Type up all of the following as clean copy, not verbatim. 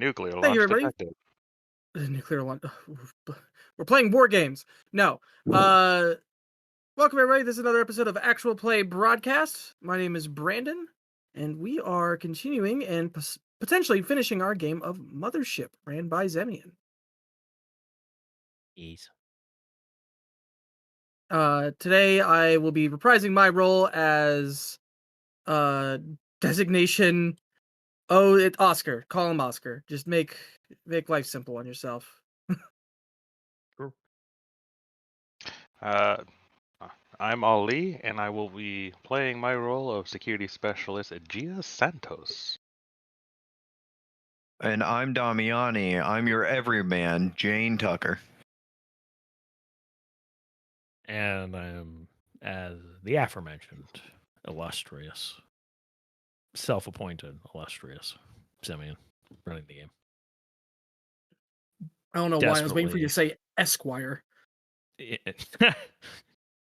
Nuclear Thank you, launch everybody. detected. Nuclear one. We're playing war games. No. Welcome, everybody. This is another episode of Actual Play Broadcast. My name is Brandon, and we are continuing and potentially finishing our game of Mothership, ran by Zemian. Ease. Today, I will be reprising my role as designation. Oh, it's Oscar. Call him Oscar. Just make life simple on yourself. I'm Ali, and I will be playing my role of security specialist Gia Santos. And I'm Damiani. I'm your everyman, Jane Tucker. And I am, as the aforementioned, illustrious, self-appointed illustrious Zemian, running the game. I don't know why I was waiting for you to say Esquire.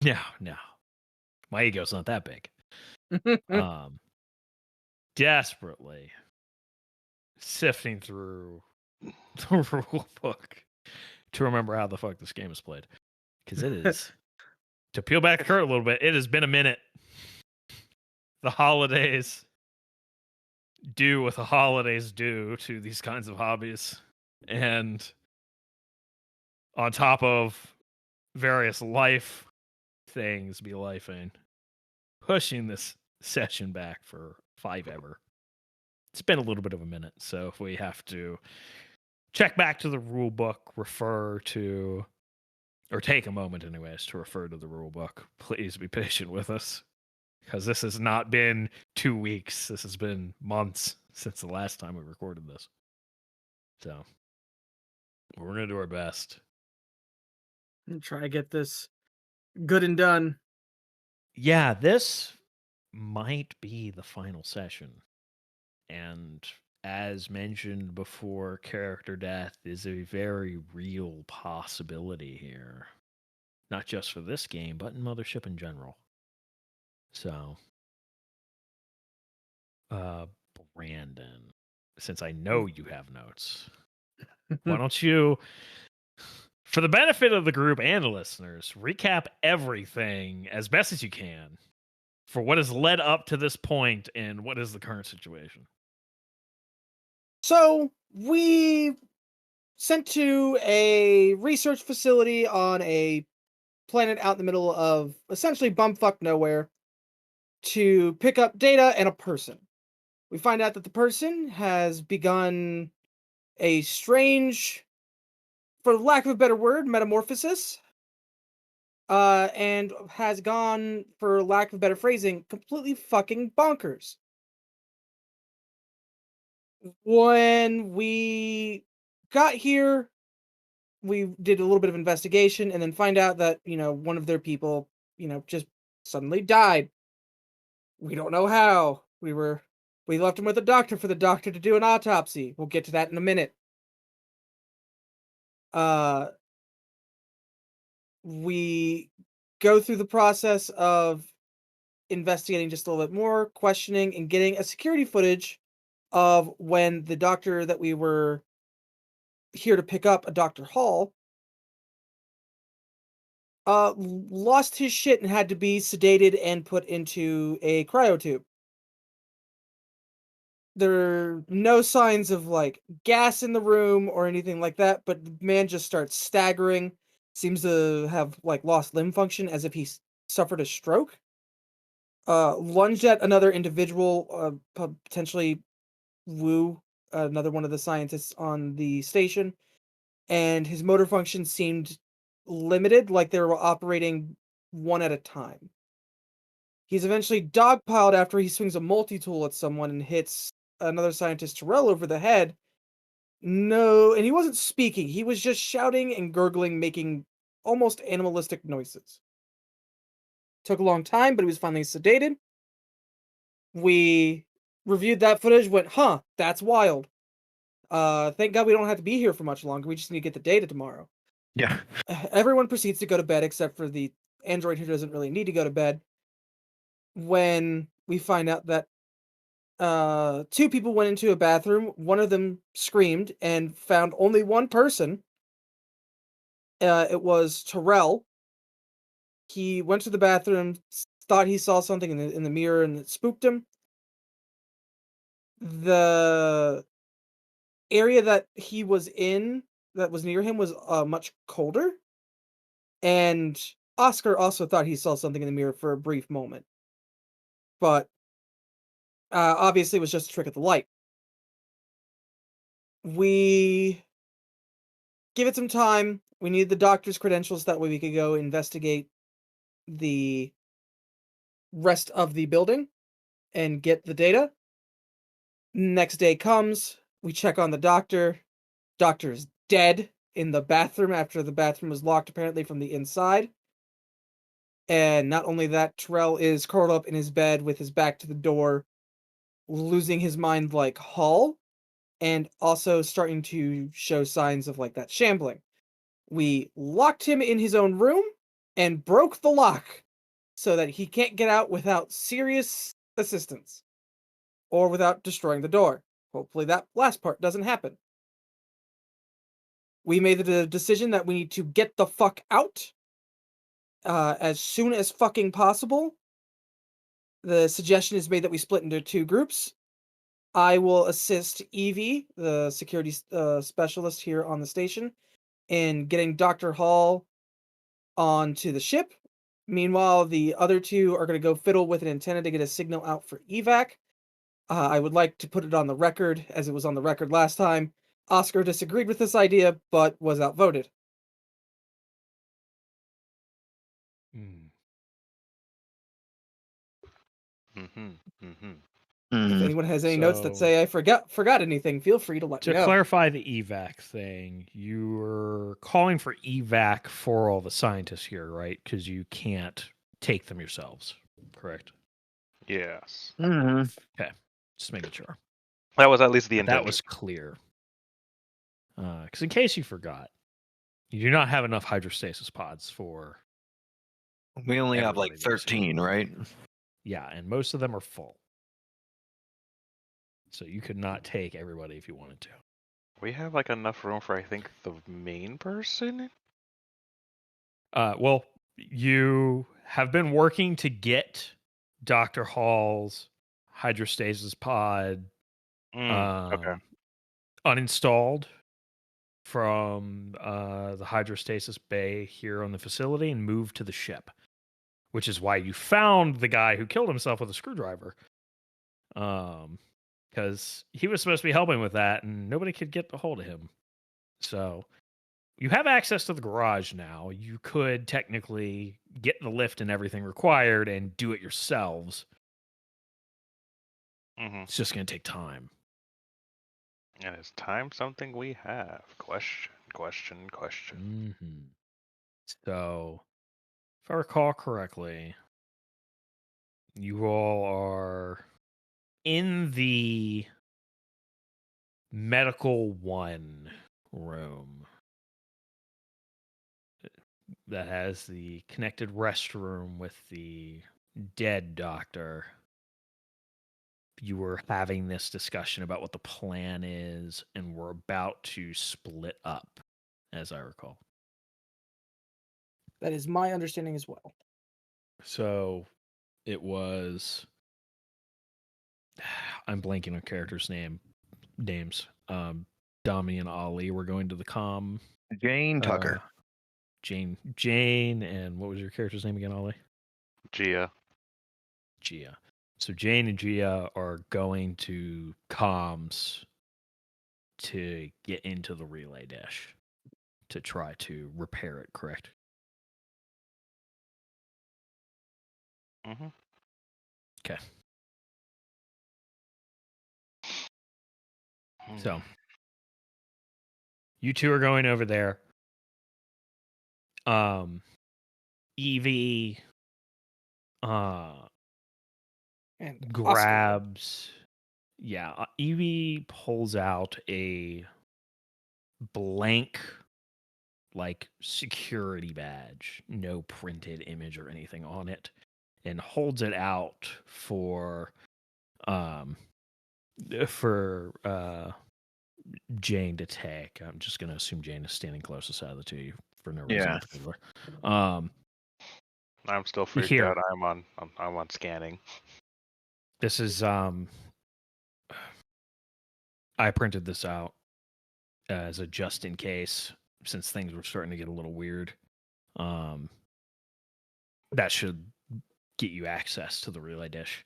No. My ego's not that big. Desperately sifting through the rule book to remember how the fuck this game is played. Because it is, to peel back the curtain a little bit, it has been a minute. The holidays do what the holidays do to these kinds of hobbies. And on top of various life things be lifing, pushing this session back for 5 ever. It's been a little bit of a minute, so if we have to check back to the rule book, refer to, or take a moment anyways to refer to the rule book, please be patient with us, because this has not been 2 weeks. This has been months since the last time we recorded this. So we're going to do our best. And try to get this good and done. Yeah, this might be the final session. And as mentioned before, character death is a very real possibility here. Not just for this game, but in Mothership in general. So, Brandon, since I know you have notes, why don't you, for the benefit of the group and the listeners, recap everything as best as you can for what has led up to this point and what is the current situation. So we sent to a research facility on a planet out in the middle of essentially bumfuck nowhere to pick up data and a person. We find out that the person has begun a strange, for lack of a better word, metamorphosis, and has gone, for lack of a better phrasing, completely fucking bonkers. When we got here, we did a little bit of investigation and then find out that, one of their people, just suddenly died. We don't know how. We left him with a doctor for the doctor to do an autopsy. We'll get to that in a minute. We go through the process of investigating just a little bit more, questioning, and getting a security footage of when the doctor that we were here to pick up, a Dr. Hall, lost his shit and had to be sedated and put into a cryotube. There are no signs of gas in the room or anything like that, but the man just starts staggering, seems to have lost limb function as if he suffered a stroke. Lunged at another individual, potentially Wu, another one of the scientists on the station, and his motor function seemed limited, like they were operating one at a time. He's eventually dogpiled after he swings a multi-tool at someone and hits another scientist, Terrell, over the head. No, and he wasn't speaking. He was just shouting and gurgling, making almost animalistic noises. Took a long time, but he was finally sedated. We reviewed that footage, went, that's wild. Thank God we don't have to be here for much longer. We just need to get the data tomorrow. Yeah. Everyone proceeds to go to bed except for the android who doesn't really need to go to bed. When we find out that two people went into a bathroom. One of them screamed and found only one person. It was Terrell. He went to the bathroom, thought he saw something in the mirror, and it spooked him. The area that he was in, that was near him, was much colder. And Oscar also thought he saw something in the mirror for a brief moment. But obviously it was just a trick of the light. We give it some time. We need the doctor's credentials, that way we could go investigate the rest of the building and get the data. Next day comes, we check on the doctor. Doctor's dead in the bathroom after the bathroom was locked apparently from the inside. And not only that, Terrell is curled up in his bed with his back to the door, losing his mind like Hall, and also starting to show signs of like that shambling. We locked him in his own room and broke the lock so that he can't get out without serious assistance or without destroying the door. Hopefully that last part doesn't happen. We made the decision that we need to get the fuck out as soon as fucking possible. The suggestion is made that we split into two groups. I will assist Evie, the security specialist here on the station, in getting Dr. Hall onto the ship. Meanwhile, the other two are going to go fiddle with an antenna to get a signal out for evac. I would like to put it on the record, as it was on the record last time. Oscar disagreed with this idea, but was outvoted. If anyone has any notes that So- say I forgot anything, feel free to let me To know. clarify the evac thing, you're calling for evac for all the scientists here, right? Because you can't take them yourselves, correct? Yes. Just making sure. That was at least the intention. That was clear. Because in case you forgot, you do not have enough hydrostasis pods for. We only have like Everybody basically. 13, right? Yeah, and most of them are full. So you could not take everybody if you wanted to. We have like enough room for, I think, the main person. Well, you have been working to get Dr. Hall's hydrostasis pod Okay. uninstalled from the hydrostasis bay here on the facility and moved to the ship, which is why you found the guy who killed himself with a screwdriver. Because he was supposed to be helping with that and nobody could get a hold of him. So you have access to the garage now. You could technically get the lift and everything required and do it yourselves. It's just going to take time. And is time something we have? Question. So, if I recall correctly, you all are in the medical 1 room that has the connected restroom with the dead doctor. You were having this discussion about what the plan is, and we're about to split up, as I recall. That is my understanding as well. So it was. I'm blanking on characters' names. Dami and Ali were going to the comm. Jane Tucker. Jane, and what was your character's name again, Ollie? Gia. So Jane and Gia are going to comms to get into the relay dish to try to repair it, correct? Mm-hmm. Okay. So you two are going over there. Evie And grabs. Yeah, Evie pulls out a blank, like, security badge, no printed image or anything on it, and holds it out for for Jane to take. I'm just going to assume Jane is standing closest out of the two of you for no reason Yeah. in particular. Um, I'm still freaked Here. out. I'm on scanning. this is I printed this out as a just in case, since things were starting to get a little weird. That should get you access to the relay dish.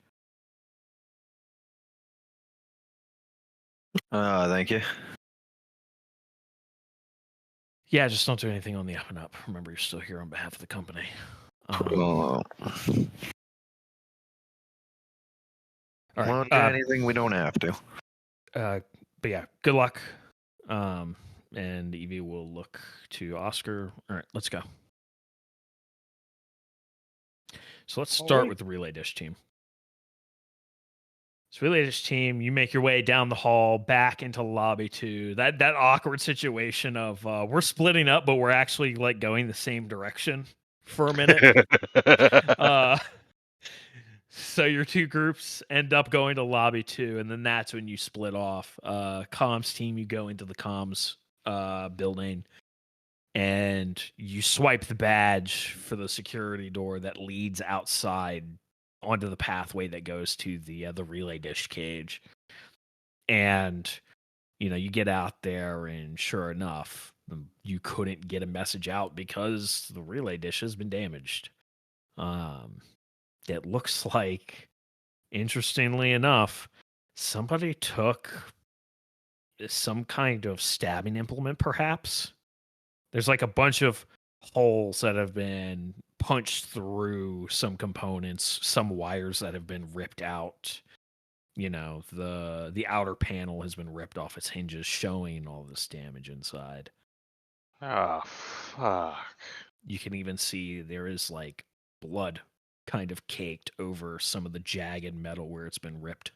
Thank you. Yeah, just don't do anything on the up and up. Remember, you're still here on behalf of the company. Oh. All Won't right. do anything we don't have to. But yeah, good luck. And Evie will look to Oscar. All right, let's go. So let's start Alright. with the relay dish team. So relay dish team, you make your way down the hall back into lobby 2. That awkward situation of we're splitting up, but we're actually like going the same direction for a minute. So your two groups end up going to lobby 2, and then that's when you split off. Comms team, you go into the comms building, and you swipe the badge for the security door that leads outside onto the pathway that goes to the relay dish cage. And you get out there, and sure enough, you couldn't get a message out because the relay dish has been damaged. It looks like, interestingly enough, somebody took some kind of stabbing implement, perhaps. There's like a bunch of holes that have been punched through some components, some wires that have been ripped out. The outer panel has been ripped off its hinges, showing all this damage inside. Oh, fuck. You can even see there is like blood kind of caked over some of the jagged metal where it's been ripped.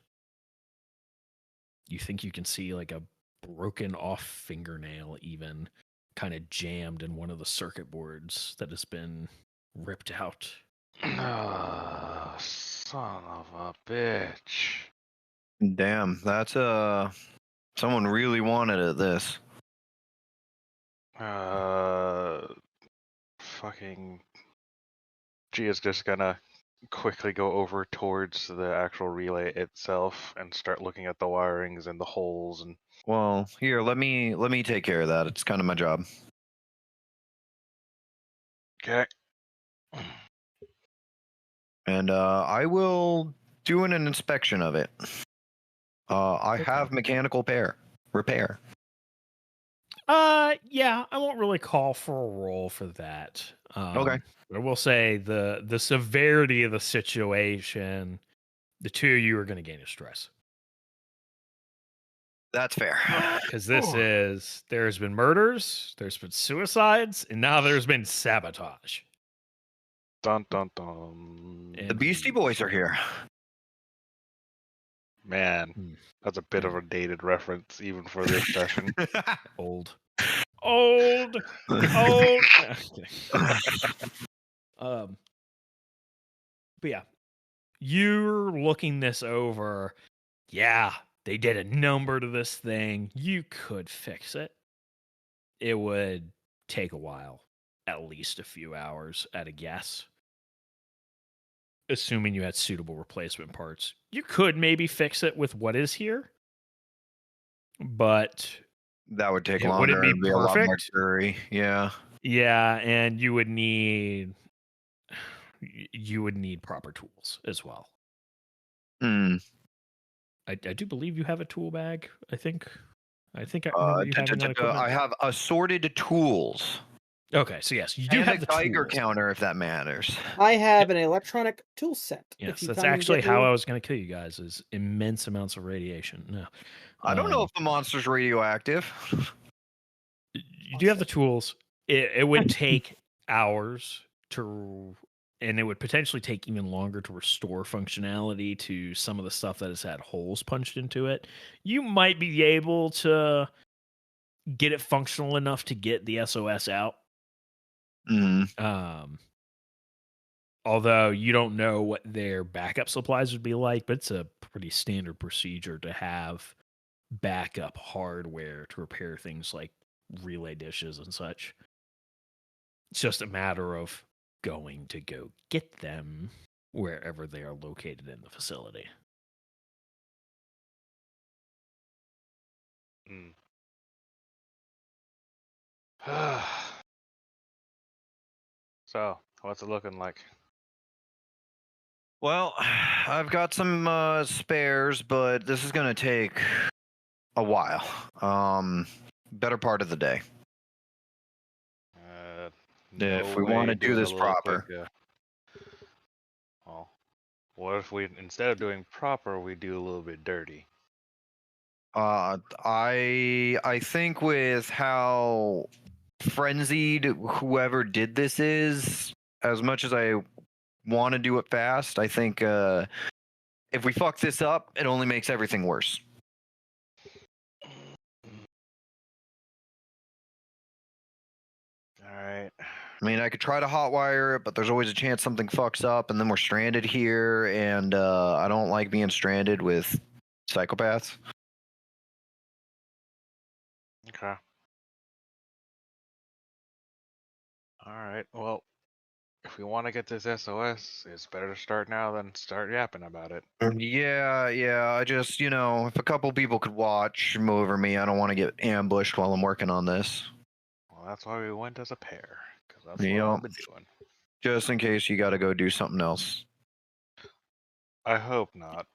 You think you can see like a broken off fingernail even kind of jammed in one of the circuit boards that has been ripped out. Oh, son of a bitch. Damn, that's someone really wanted it. This. Fucking Gia's just gonna quickly go over towards the actual relay itself and start looking at the wirings and the holes and Well, here, let me take care of that. It's kind of my job. okay. And I will do an inspection of it. I Okay. have mechanical repair. Yeah, I won't really call for a roll for that. Okay. I will say the severity of the situation, the two of you are going to gain a stress. That's fair. Because there's been murders, there's been suicides, and now there's been sabotage. Dun dun dun. The Beastie Boys are here. Man, that's a bit of a dated reference even for this session. Old. But yeah, you're looking this over. Yeah, they did a number to this thing. You could fix it. It would take a while, at least a few hours at a guess. Assuming you had suitable replacement parts. You could maybe fix it with what is here, but That would take It longer. wouldn't be It'd be a lot more perfect. scurry. Yeah. yeah, and you would need proper tools as well. Hmm. I do believe you have a tool bag. I think I remember you having that equipment. I have assorted tools. Okay, so yes, you do And have a the Geiger tools. counter, if that matters. I have an electronic tool set. Yes, if you that's come and actually get how me- I was going to kill you guys. Is immense amounts of radiation. No, I don't know if the monster's radioactive. you do have the tools. It would take hours to, and it would potentially take even longer to restore functionality to some of the stuff that has had holes punched into it. You might be able to get it functional enough to get the SOS out. Hmm. Although you don't know what their backup supplies would be like, but it's a pretty standard procedure to have backup hardware to repair things like relay dishes and such. It's just a matter of going to go get them wherever they are located in the facility. Mm. So, what's it looking like? Well, I've got some spares, but this is gonna take a while. Better part of the day. If we want to do doing a this little proper. quick, well, what if we, instead of doing proper, we do a little bit dirty? I think with how frenzied whoever did this is, as much as I want to do it fast, I think if we fuck this up, it only makes everything worse. All right. I mean, I could try to hotwire it, but there's always a chance something fucks up, and then we're stranded here. And I don't like being stranded with psychopaths. Okay. All right. Well, if we want to get this SOS, it's better to start now than start yapping about it. Yeah. I just, if a couple people could watch over me, I don't want to get ambushed while I'm working on this. Well, that's why we went as a pair, because that's You what know, I'll be doing. just in case you got to go do something else. I hope not.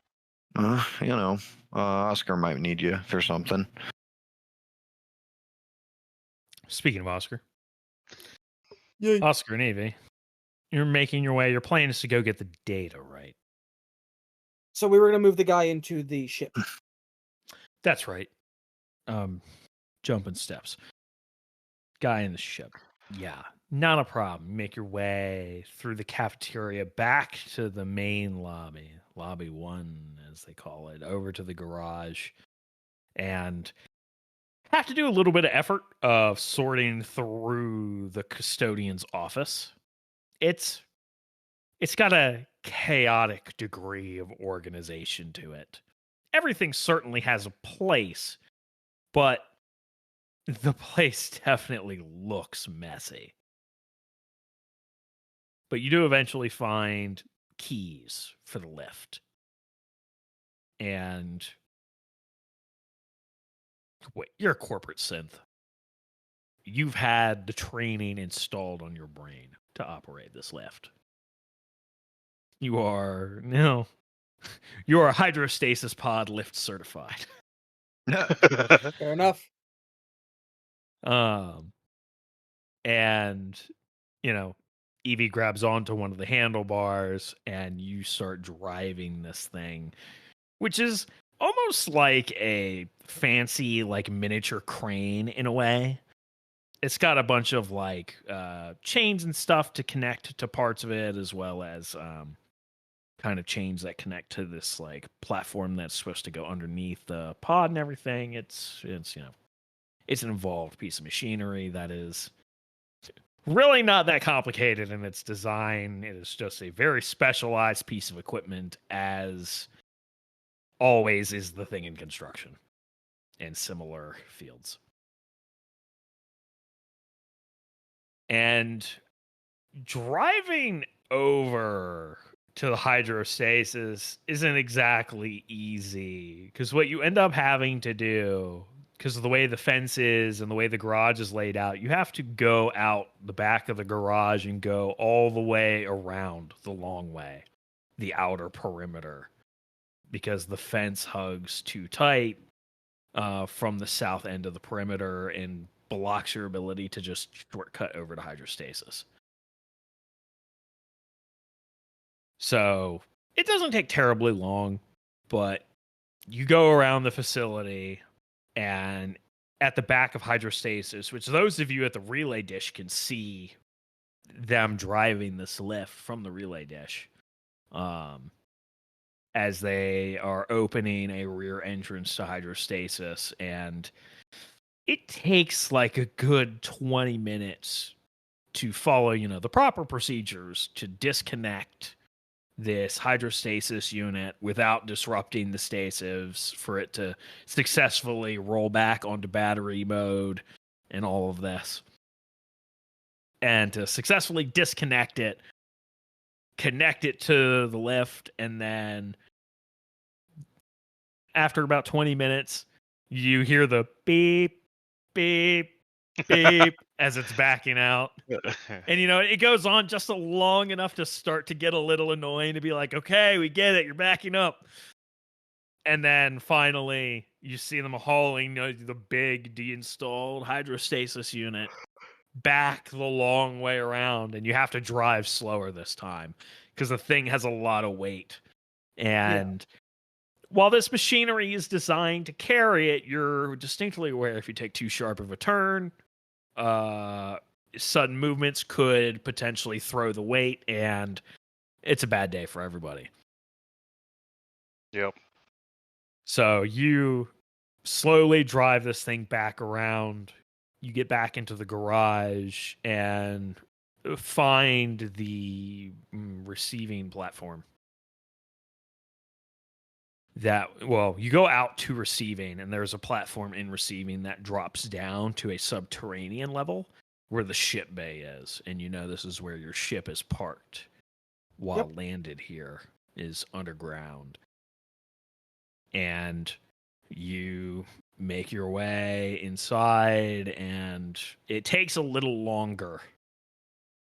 Oscar might need you for something. Speaking of Oscar, Yay. Oscar and Evie, you're making your way. Your plan is to go get the data, right? So we were gonna move the guy into the ship. That's right. Jumping steps. Guy in the ship. Yeah, not a problem. Make your way through the cafeteria back to the main lobby, lobby 1, as they call it, over to the garage, and have to do a little bit of effort of sorting through the custodian's office. It's got a chaotic degree of organization to it. Everything certainly has a place, but the place definitely looks messy. But you do eventually find keys for the lift. And wait, you're a corporate synth. You've had the training installed on your brain to operate this lift. You are hydrostasis pod lift certified. Fair enough. And Evie grabs onto one of the handlebars and you start driving this thing, which is almost like a fancy, like miniature crane in a way. It's got a bunch of like chains and stuff to connect to parts of it, as well as kind of chains that connect to this like platform that's supposed to go underneath the pod and everything. It's an involved piece of machinery that is really not that complicated in its design. It is just a very specialized piece of equipment, as always is the thing in construction and similar fields. And driving over to the hydrostasis isn't exactly easy, because what you end up having to do, because of the way the fence is and the way the garage is laid out, you have to go out the back of the garage and go all the way around the long way, the outer perimeter, because the fence hugs too tight from the south end of the perimeter and blocks your ability to just shortcut over to hydrostasis. So it doesn't take terribly long, but you go around the facility, and at the back of hydrostasis, which those of you at the relay dish can see them driving this lift from the relay dish, as they are opening a rear entrance to hydrostasis, and it takes like a good 20 minutes to follow, the proper procedures to disconnect this hydrostasis unit without disrupting the stasis for it to successfully roll back onto battery mode and all of this. And to successfully disconnect it, connect it to the lift, and then after about 20 minutes, you hear the beep, beep, beep as it's backing out. And, it goes on just long enough to start to get a little annoying to be like, okay, we get it. You're backing up. And then finally, you see them hauling the big deinstalled hydrostasis unit back the long way around. And you have to drive slower this time because the thing has a lot of weight. And while this machinery is designed to carry it, you're distinctly aware if you take too sharp of a turn, sudden movements could potentially throw the weight, and it's a bad day for everybody. Yep. So you slowly drive this thing back around. You get back into the garage and find the receiving platform. You go out to receiving, and there's a platform in receiving that drops down to a subterranean level where the ship bay is. And this is where your ship is parked, while landed here is underground. And you make your way inside, and it takes a little longer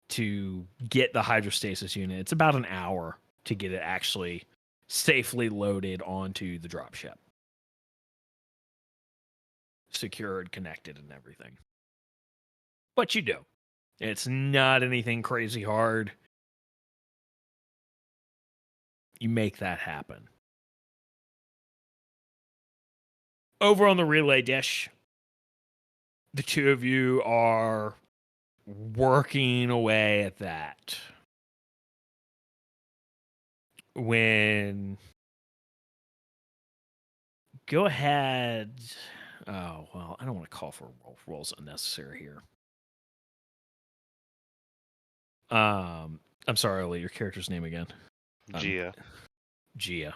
to get the hydrostasis unit. It's about an hour to get it actually safely loaded onto the dropship. Secured, connected, and everything. But you do. It's not anything crazy hard. You make that happen. Over on the relay dish, the two of you are working away at that. Go ahead. Oh, well, I don't want to call for rolls unnecessary here. I'm sorry, Oli, your character's name again. Gia. Gia.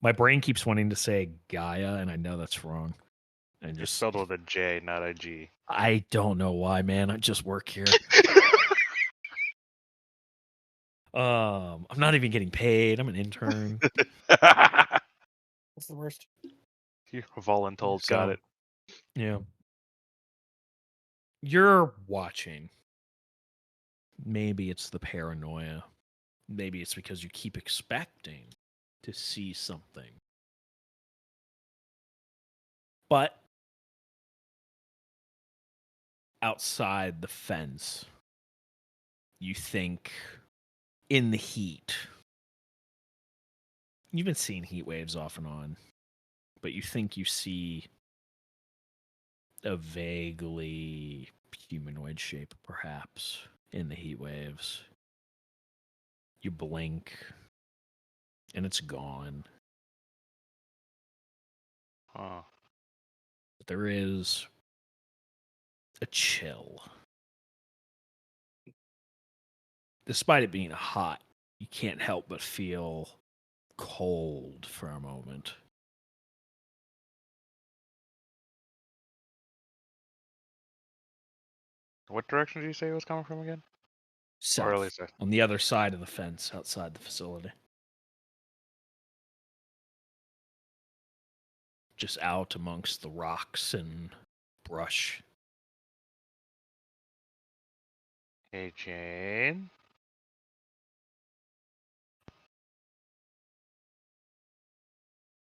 My brain keeps wanting to say Gaia, and I know that's wrong. And It's spelled with a J, not a G. I don't know why, man. I just work here. I'm not even getting paid. I'm an intern. That's the worst. You voluntold got it. Yeah. You're watching. Maybe it's the paranoia. Maybe it's because you keep expecting to see something. But outside the fence, you think in the heat. You've been seeing heat waves off and on, but you think you see a vaguely humanoid shape, perhaps, in the heat waves. You blink, and it's gone. Huh. But there is a chill. Despite it being hot, you can't help but feel cold for a moment. What direction did you say it was coming from again? Or at South, least on the other side of the fence, outside the facility. Just out amongst the rocks and brush. Hey, Jane.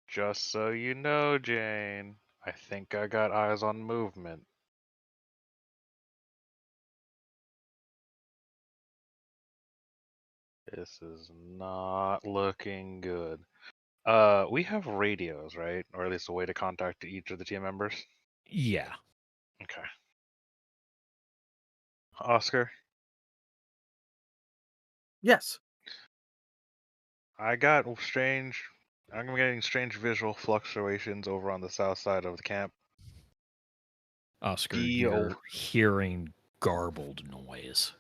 Just so you know, Jane, I think I got eyes on movement. This is not looking good. We have radios, right? Or at least a way to contact each of the team members. Yeah. Okay. Oscar, Yes. I'm getting strange visual fluctuations over on the south side of the camp. Oscar, Be you're hearing garbled noise.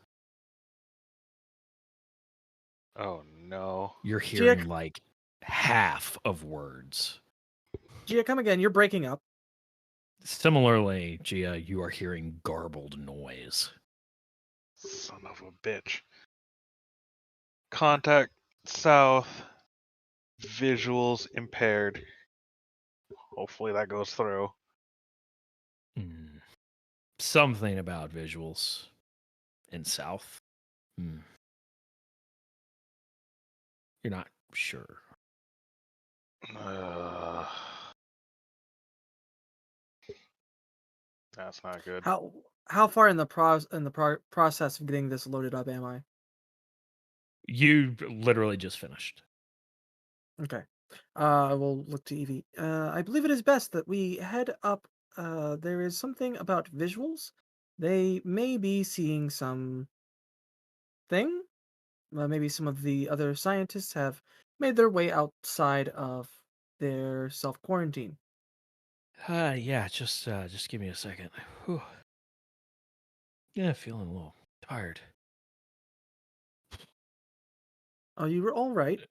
Oh no. You're Gia, hearing like half of words. Gia, come again. You're breaking up. Similarly, Gia, you are hearing garbled noise. Son of a bitch. Contact south. Visuals impaired. Hopefully that goes through. Something about visuals in south. You're not sure. That's not good. How far in the process of getting this loaded up am I? You literally just finished. Okay. I will look to Evie. I believe it is best that we head up. There is something about visuals. They may be seeing some thing. Maybe some of the other scientists have made their way outside of their self-quarantine. Yeah, just give me a second. Whew. Yeah, feeling a little tired. Oh, you were all right.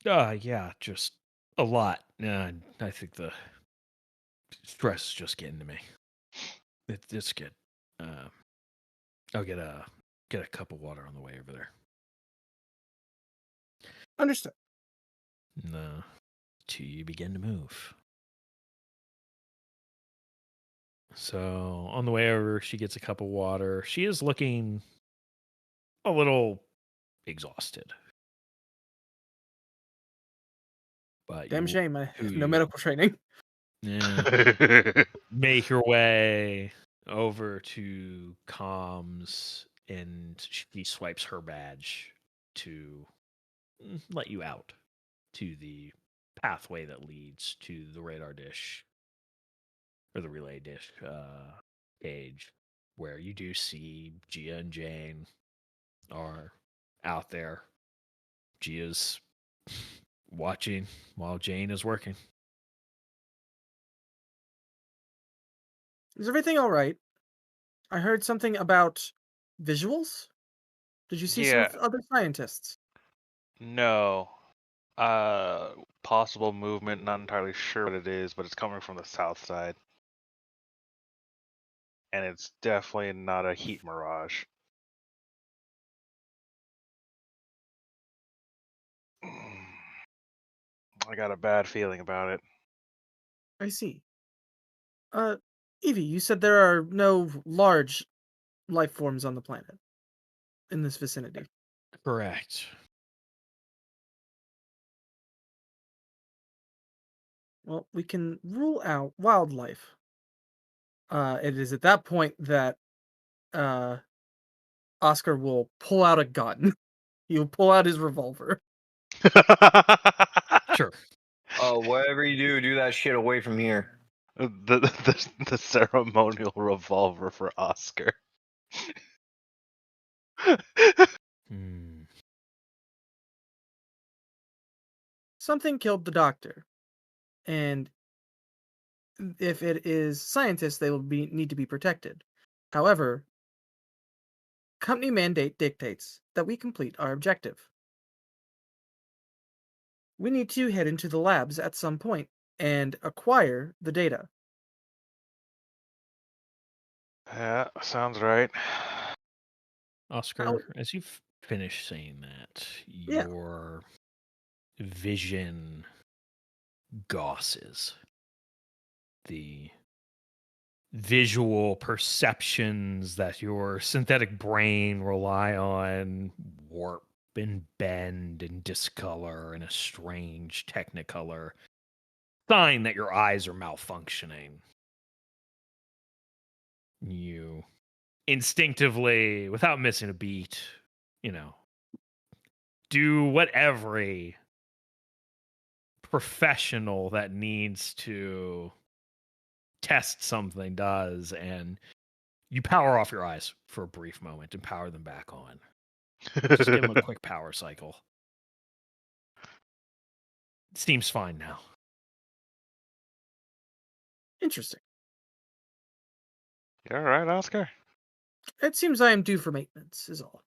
Yeah, just a lot. I think the stress is just getting to me. It's good. I'll get a cup of water on the way over there. Understood. No, till you begin to move. So on the way over, she gets a cup of water. She is looking a little exhausted. But Damn you shame. I have no you medical training. make your way over to comms, and she swipes her badge to let you out to the pathway that leads to the radar dish or the relay dish cage, where you do see Gia and Jane are out there. Gia's watching while Jane is working. Is everything all right? I heard something about visuals. Did you see some Yeah. of the other scientists? No. Possible movement, not entirely sure what it is, but it's coming from the south side. And it's definitely not a heat mirage. I got a bad feeling about it. I see. Evie, you said there are no large life forms on the planet in this vicinity. Correct. Well, we can rule out wildlife. It is at that point that Oscar will pull out a gun. He will pull out his revolver. Sure. Oh, whatever you do, do that shit away from here. The ceremonial revolver for Oscar. Something killed the doctor, and if it is scientists, they will need to be protected. However, company mandate dictates that we complete our objective. We need to head into the labs at some point and acquire the data. Yeah, sounds right. Oscar, as you finish saying that, Yeah. your vision gausses. The visual perceptions that your synthetic brain rely on warp and bend and discolor in a strange technicolor, sign that your eyes are malfunctioning. You instinctively, without missing a beat, do what every professional that needs to test something does, and you power off your eyes for a brief moment and power them back on. Just give them a quick power cycle. It seems fine now. Interesting. You all right, Oscar? It seems I am due for maintenance, is all.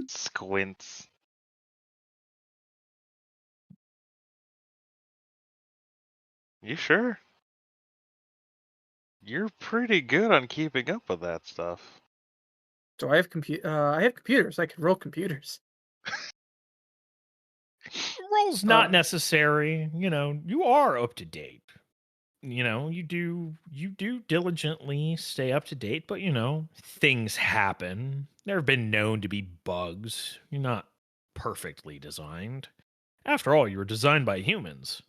Squints. You sure? You're pretty good on keeping up with that stuff. Do I have I have computers. I can roll computers. Roll's not Uh, necessary. You are up to date. You do diligently stay up to date, but things happen. There have been known to be bugs. You're not perfectly designed. After all, you were designed by humans,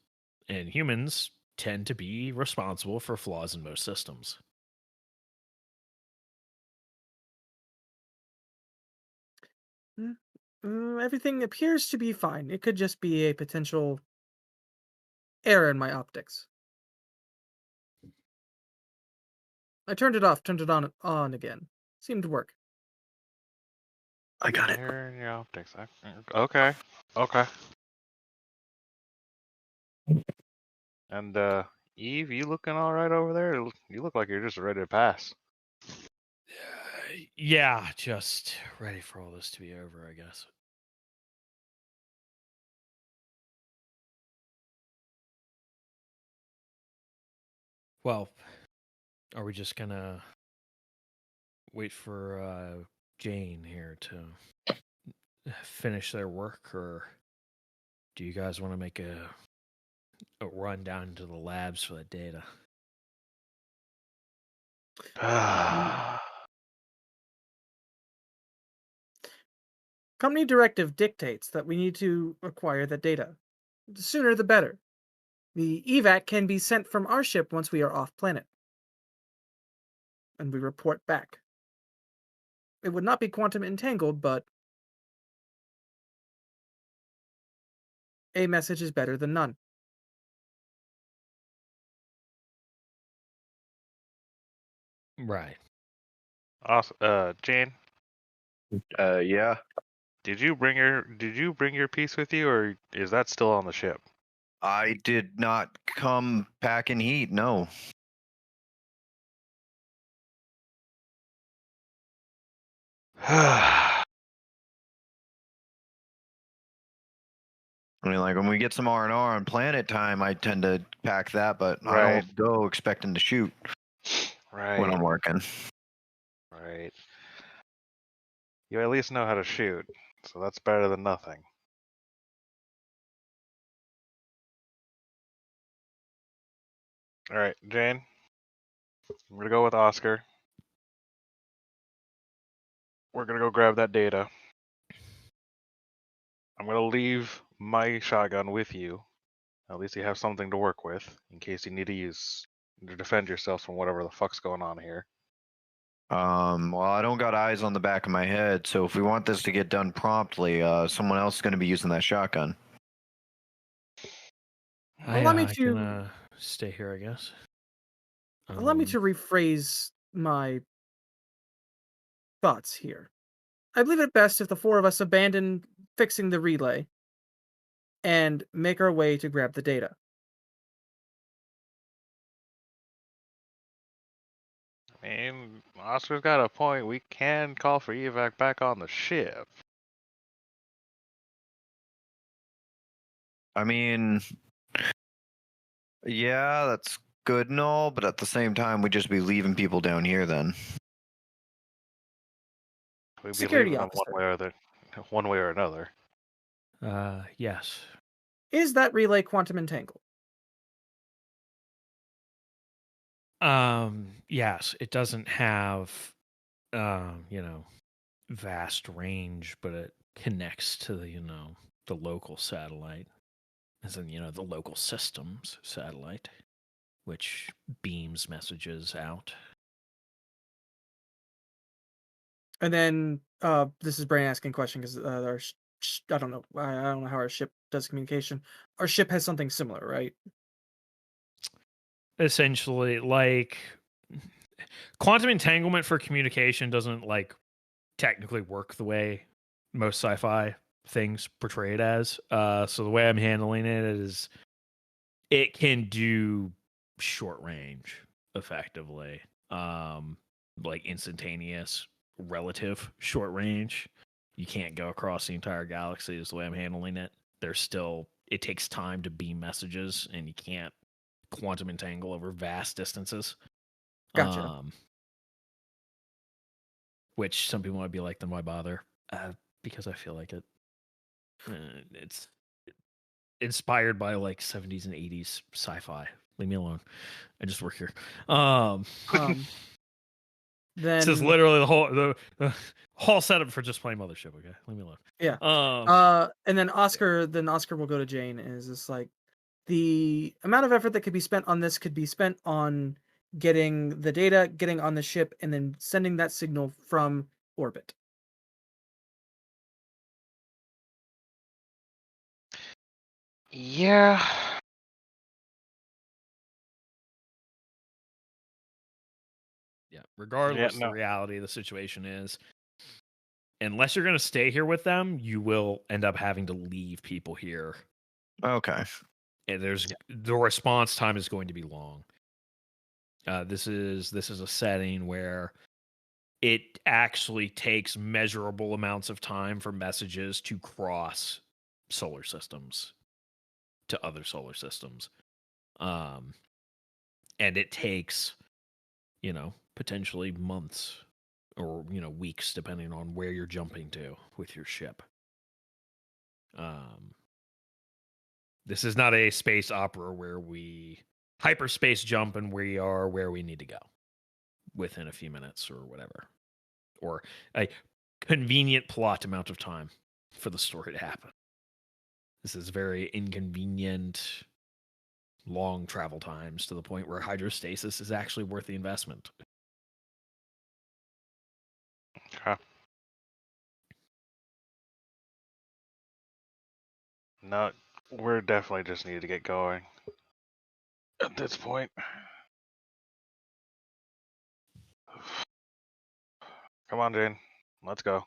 and humans tend to be responsible for flaws in most systems. Everything appears to be fine. It could just be a potential error in my optics. I turned it off, turned it on again. Seemed to work. I got it. Error in your optics. Okay. Okay. And Eve, you looking all right over there? You look like you're just ready to pass. Yeah, just ready for all this to be over, I guess. Well, are we just gonna wait for Jane here to finish their work, or do you guys want to make a run down to the labs for the data? Company directive dictates that we need to acquire the data. The sooner the better. The evac can be sent from our ship once we are off planet. And we report back. It would not be quantum entangled, but a message is better than none. Right. Awesome. Jane, Yeah. did you bring your piece with you, or is that still on the ship? I did not come back in heat, no. I mean, like when we get some R&R on planet time, I tend to pack that, but I Right. don't go expecting to shoot Right. when I'm working. Right. You at least know how to shoot, so that's better than nothing. All right, Jane. I'm gonna go with Oscar. We're gonna go grab that data. I'm gonna leave my shotgun with you. At least you have something to work with in case you need to defend yourself from whatever the fuck's going on here. Well, I don't got eyes on the back of my head, so if we want this to get done promptly, someone else is going to be using that shotgun. Allow me I to can stay here, I guess. allow me to rephrase my thoughts here. I believe it best if the four of us abandon fixing the relay and make our way to grab the data. I mean, Oscar's got a point. We can call for evac back on the ship. I mean, yeah, that's good and all, but at the same time, we'd just be leaving people down here then. We'd be Security leaving them officer. one way or another. Yes. Is that relay quantum entangled? Yes, it doesn't have, vast range, but it connects to the local satellite, as in, the local systems satellite, which beams messages out. And then this is Brain asking a question because our I don't know how our ship does communication. Our ship has something similar, right? Essentially, like quantum entanglement for communication doesn't technically work the way most sci-fi things portray it as. So the way I'm handling it is it can do short range effectively. like instantaneous, relative short range. You can't go across the entire galaxy is the way I'm handling it. There's still, it takes time to beam messages, and you can't quantum entangle over vast distances. Gotcha. Which some people might be like, then why bother? Because I feel like it. It's inspired by like 70s and 80s sci-fi. Leave me alone. I just work here. This is Then literally the whole setup for just playing Mothership. Okay, leave me alone. yeah. And then Oscar will go to Jane and is just like, the amount of effort that could be spent on this could be spent on getting the data, getting on the ship, and then sending that signal from orbit. Yeah. Yeah, regardless no. the reality of the situation is, unless you're going to stay here with them, you will end up having to leave people here. Okay. And the response time is going to be long. This is a setting where it actually takes measurable amounts of time for messages to cross solar systems to other solar systems. And it takes, potentially months or, weeks, depending on where you're jumping to with your ship. This is not a space opera where we hyperspace jump and we are where we need to go within a few minutes or whatever, or a convenient plot amount of time for the story to happen. This is very inconvenient, long travel times to the point where hydrostasis is actually worth the investment. Okay. No, we're definitely just need to get going at this point. Come on, Jane. Let's go.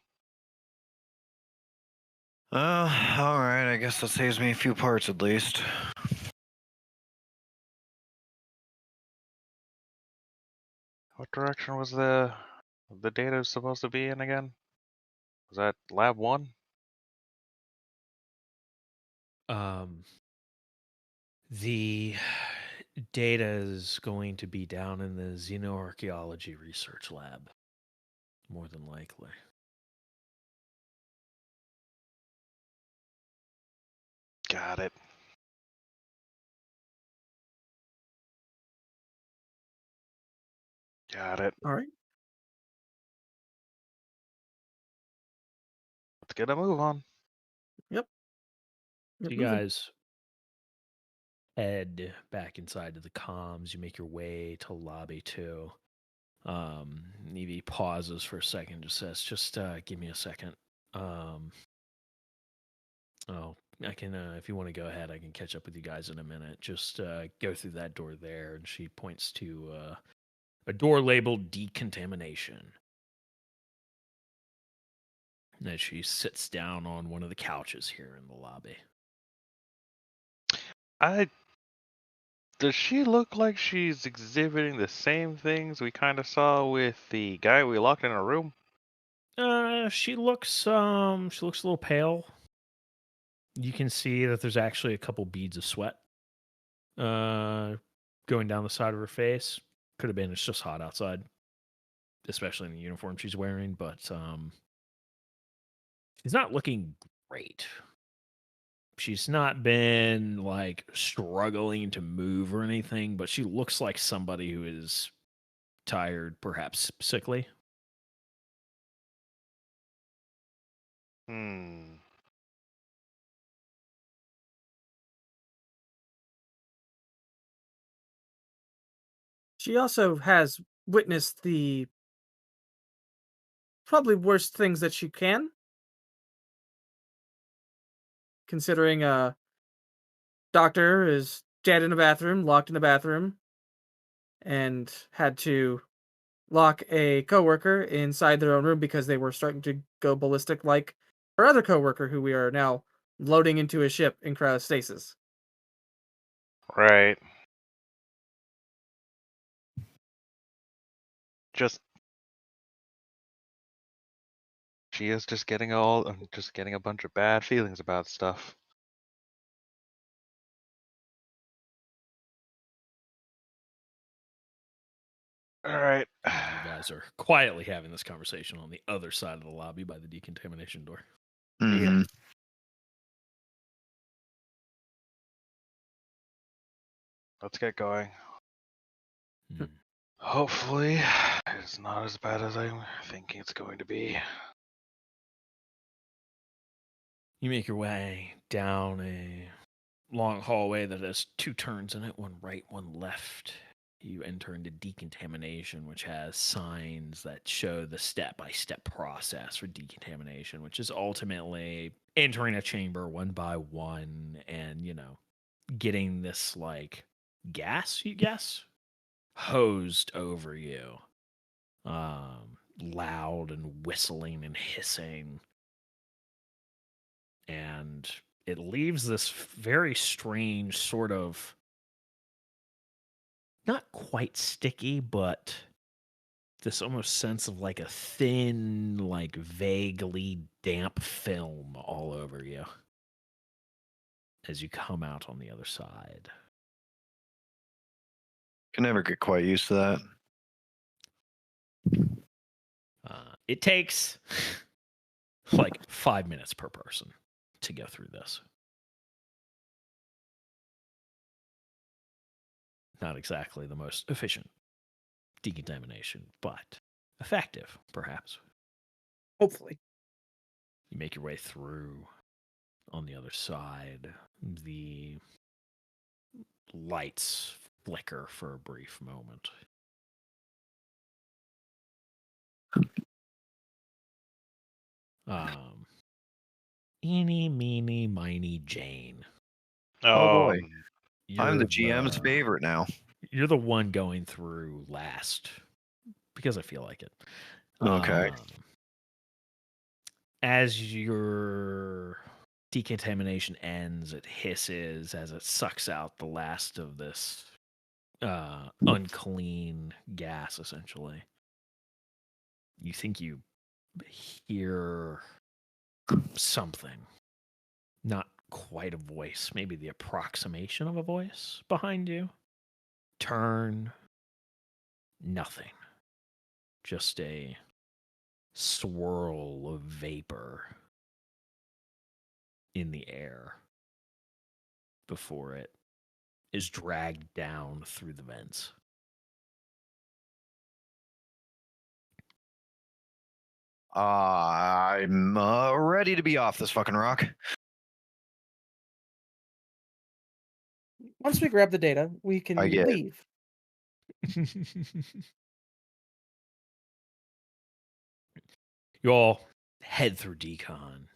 All right. I guess that saves me a few parts at least. What direction was the data supposed to be in again? Was that lab 1? The data is going to be down in the xenoarchaeology research lab, more than likely. Got it. Got it. All right. Let's get a move on. Yep. You guys head back inside to the comms. You make your way to lobby 2. Evie pauses for a second, just says, just give me a second. I can, if you want to go ahead, I can catch up with you guys in a minute. Just go through that door there. And she points to a door labeled decontamination. And as she sits down on one of the couches here in the lobby. Does she look like she's exhibiting the same things we kind of saw with the guy we locked in a room? She looks a little pale. You can see that there's actually a couple beads of sweat going down the side of her face. Could have been it's just hot outside, especially in the uniform she's wearing, but she's not looking great. She's not been like struggling to move or anything, but she looks like somebody who is tired, perhaps sickly. She also has witnessed the probably worst things that she can, considering a doctor is dead in a bathroom, locked in the bathroom, and had to lock a coworker inside their own room because they were starting to go ballistic, like her other coworker, who we are now loading into a ship in cryostasis. Right. She is just getting a bunch of bad feelings about stuff. All right. You guys are quietly having this conversation on the other side of the lobby by the decontamination door. Mhm. Let's get going. Hmm. Hopefully, it's not as bad as I'm thinking it's going to be. You make your way down a long hallway that has two turns in it, one right, one left. You enter into decontamination, which has signs that show the step-by-step process for decontamination, which is ultimately entering a chamber one by one and, getting this, gas, you guess, hosed over you. Loud and whistling and hissing. And it leaves this very strange sort of, not quite sticky, but this almost sense of like a thin, like vaguely damp film all over you as you come out on the other side. Can never get quite used to that. It takes like 5 minutes per person to go through this. Not exactly the most efficient decontamination, but effective, perhaps. Hopefully. You make your way through on the other side. The lights flicker for a brief moment. Eeny, meeny, miny, Jane. Oh, boy. I'm You're the GM's favorite now. You're the one going through last because I feel like it. Okay. As your decontamination ends, it hisses as it sucks out the last of this unclean gas, essentially. You think you hear something. Not quite a voice, maybe the approximation of a voice behind you. Turn. Nothing. Just a swirl of vapor in the air before it is dragged down through the vents. I'm ready to be off this fucking rock. Once we grab the data, we can I get it. leave. You all head through decon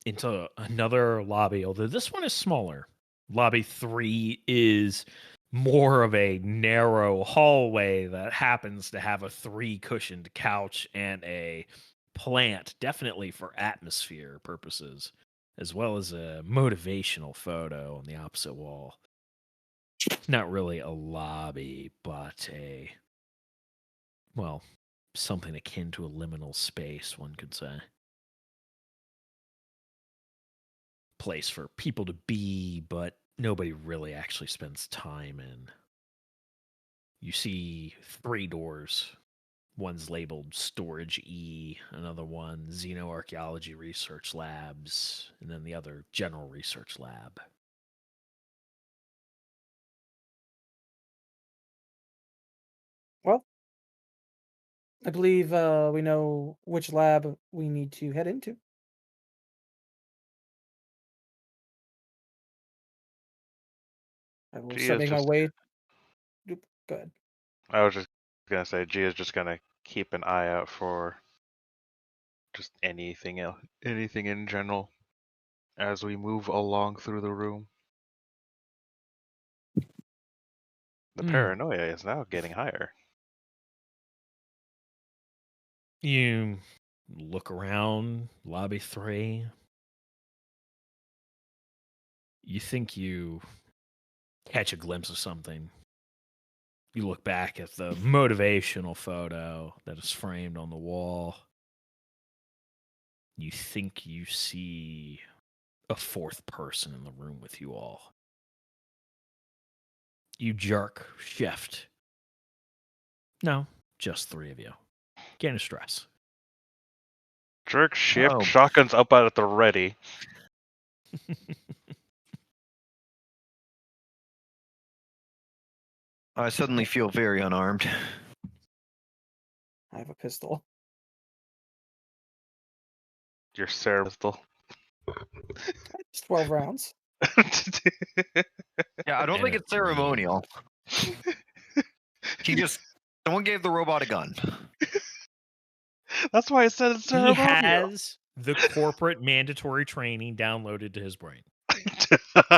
into another lobby, although this one is smaller. Lobby 3 is more of a narrow hallway that happens to have a 3-cushioned couch and a plant, definitely for atmosphere purposes, as well as a motivational photo on the opposite wall. Not really a lobby, but something akin to a liminal space, one could say. Place for people to be, but nobody really actually spends time in. You see 3 doors. One's labeled Storage E, another one Xenoarchaeology Research Labs, and then the other General Research Lab. Well, I believe we know which lab we need to head into. I will start making my way. Oop, go ahead. I was just gonna say, Gia's just gonna keep an eye out for just anything else, anything in general, as we move along through the room. The paranoia is now getting higher. You look around lobby 3. You think you catch a glimpse of something. you look back at the motivational photo that is framed on the wall. You think you see a fourth person in the room with you all. You jerk, shift. No, just 3 of you. Gain a stress. Jerk, shift, Oh. shotguns up out at the ready. I suddenly feel very unarmed. I have a pistol. Your Sarah pistol. It's 12 rounds. Yeah, I don't think And it's ceremonial. Someone gave the robot a gun. That's why I said it's he ceremonial. has the corporate mandatory training downloaded to his brain.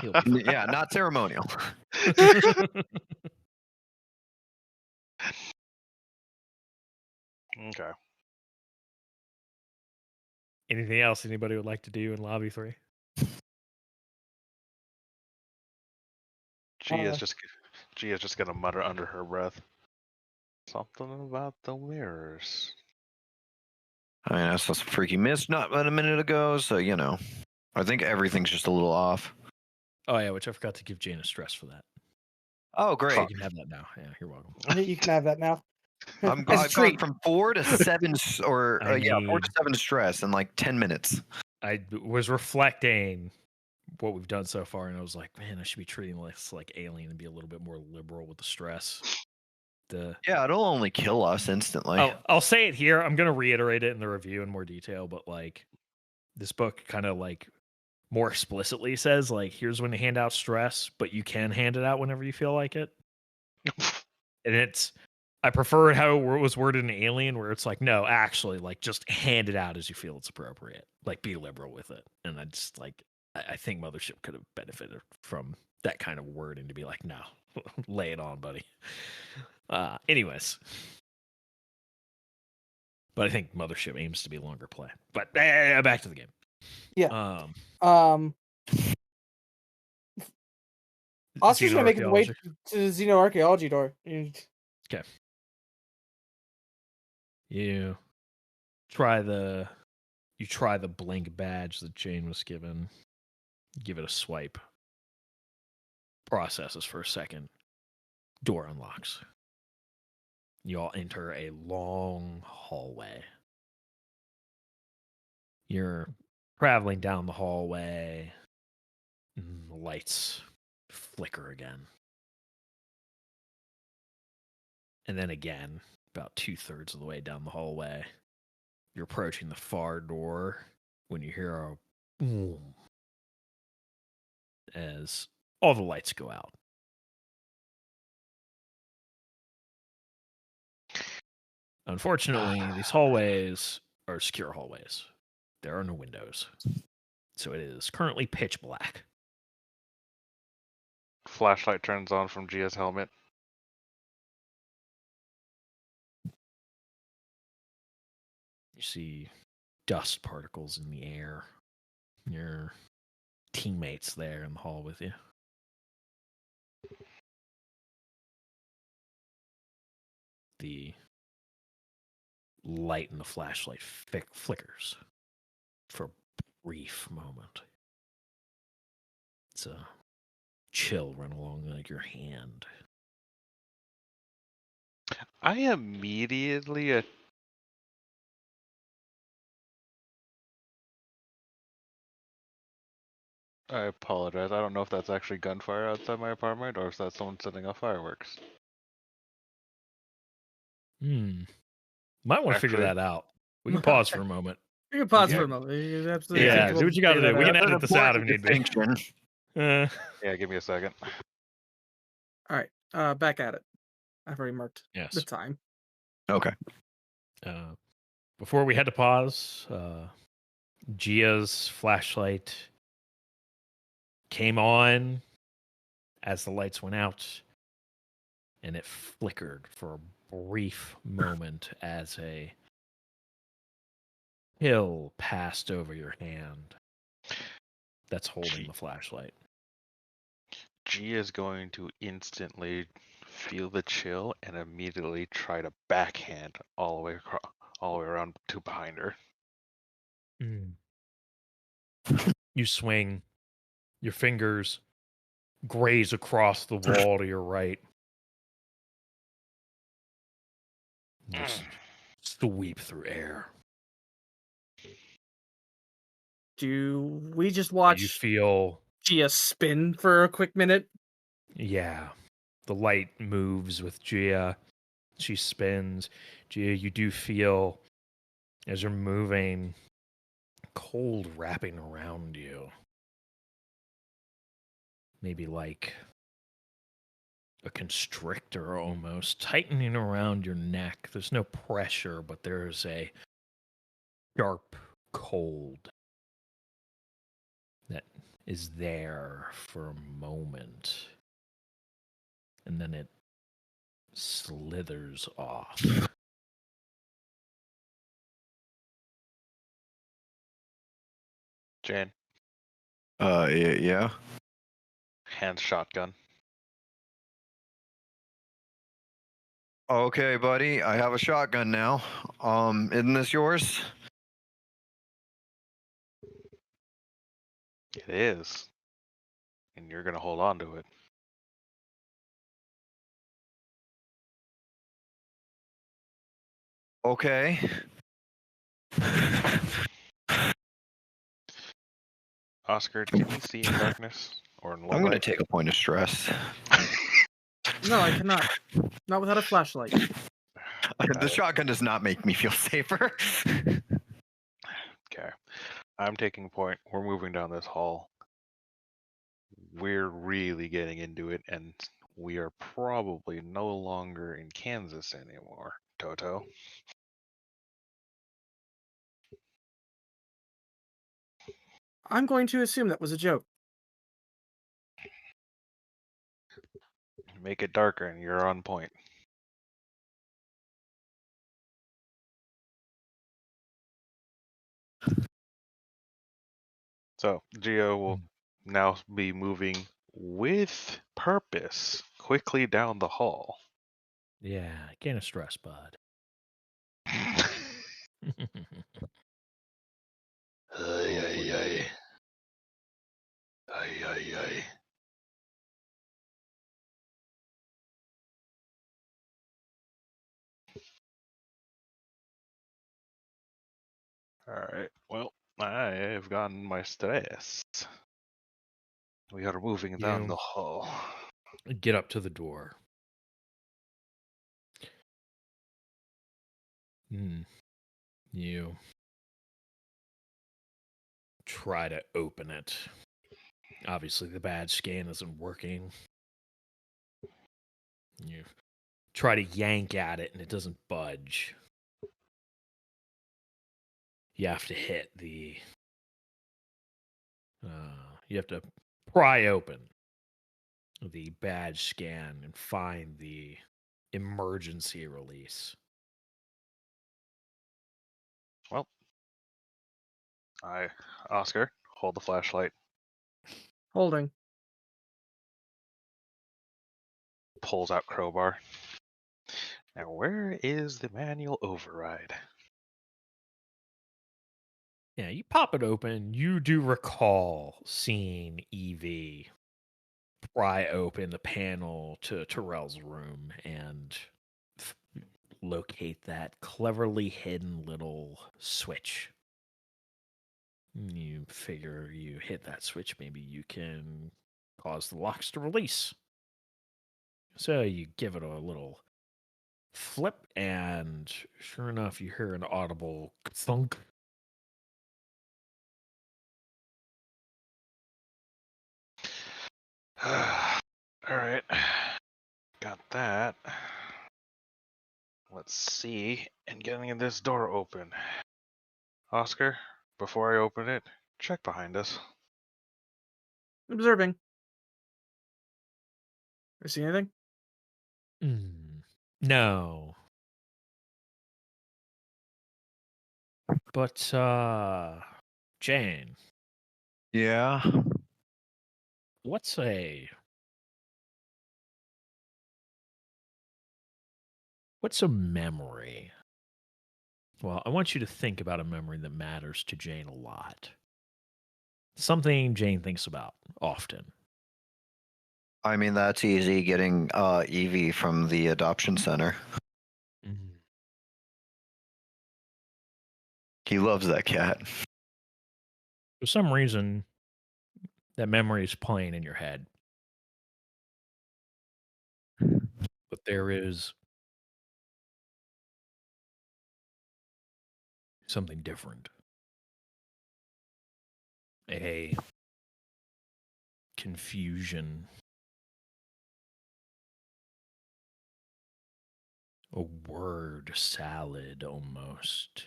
He'll be fine. Yeah, not ceremonial. Okay. Anything else anybody would like to do in lobby 3? G is just gonna mutter under her breath. Something about the mirrors. I mean, I saw some freaky mist not but a minute ago, so you know. I think everything's just a little off. Oh yeah, which I forgot to give Jane a stress for that. Oh, great. You can have that now. Yeah, you're welcome. You can have that now. As a I've gone treat. from 4 to 7, 4 to need- 7 stress in like 10 minutes. I was reflecting what we've done so far, and I was like, man, I should be treating this like Alien and be a little bit more liberal with the stress. Yeah, it'll only kill us instantly. I'll say it here. I'm gonna reiterate it in the review in more detail, but like this book kind of like more explicitly says like here's when to hand out stress, but you can hand it out whenever you feel like it. And I prefer how it was worded in Alien, where it's like, no, actually, like just hand it out as you feel it's appropriate. Like be liberal with it. And I just like I think Mothership could have benefited from that kind of wording to be like, no, lay it on, buddy. Anyways. But I think Mothership aims to be longer play. But back to the game. Yeah. Oscar's gonna make his way to the xenoarchaeology door. Okay. You try the blank badge that Jane was given. Give it a swipe. Processes for a second. Door unlocks. You all enter a long hallway. You're traveling down the hallway. The lights flicker again. And then again, about 2/3 of the way down the hallway, you're approaching the far door when you hear a boom as all the lights go out. Unfortunately, these hallways are secure hallways. There are no windows. So it is currently pitch black. Flashlight turns on from Gia's helmet. You see dust particles in the air. Your teammates there in the hall with you. The light in the flashlight flickers for a brief moment. It's a chill run along like your hand. I immediately I apologize. I don't know if that's actually gunfire outside my apartment or if that's someone setting off fireworks. Might want to figure Actually- that out. We can pause for a moment. You can pause Yeah. for a moment. You absolutely Yeah, capable do what of you got to figuring do. We that can out. edit this out if need be. Distinction. Yeah, give me a second. All right, back at it. I've already marked Yes. the time. Okay. Before we had to pause, Gia's flashlight came on as the lights went out, and it flickered for a brief moment as a pill passed over your hand that's holding the flashlight. Gia is going to instantly feel the chill and immediately try to backhand all the way across, all the way around to behind her. You swing, your fingers graze across the wall to your right. Just sweep through air. Do we just You watch feel, Gia spin for a quick minute? yeah, the light moves with Gia. She spins. Gia, you do feel, as you're moving, cold wrapping around you. Maybe like a constrictor almost, tightening around your neck. There's no pressure, but there's a sharp cold that is there for a moment. And then it slithers off. Jane, Yeah. hands shotgun. Okay, buddy. I have a shotgun now. Isn't this yours? It is. And you're going to hold on to it. Okay. Oscar, can you see in darkness? Or in low I'm gonna light? take a point of stress. No, I cannot. Not without a flashlight. The shotgun does not make me feel safer. Okay. I'm taking point. We're moving down this hall. We're really getting into it, and we are probably no longer in Kansas anymore, Toto. I'm going to assume that was a joke. Make it darker, and you're on point. So, Geo will now be moving with purpose quickly down the hall. Yeah, gain a stress, bud. Ay. Ay, ay, ay. Alright, well, I have gotten my stress. We are moving down the hall. Get up to the door. You try to open it. Obviously, the badge scan isn't working. You try to yank at it, and it doesn't budge. You have to hit the... you have to pry open the badge scan and find the emergency release. Well, Oscar, hold the flashlight. Holding. Pulls out crowbar. Now, where is the manual override? Yeah, you pop it open. You do recall seeing Evie pry open the panel to Terrell's room and locate that cleverly hidden little switch. You figure you hit that switch, maybe you can cause the locks to release. So you give it a little flip, and sure enough, you hear an audible thunk. Alright. Got that. Let's see. And getting this door open. Oscar, before I open it, check behind us. Observing. I see anything? No. But, Jane, Yeah. what's a What's a memory? Well, I want you to think about a memory that matters to Jane a lot. Something Jane thinks about often. I mean, that's easy, getting Evie from the adoption center. He loves that cat. For some reason, that memory is playing in your head. But there is something different. A confusion. A word salad almost.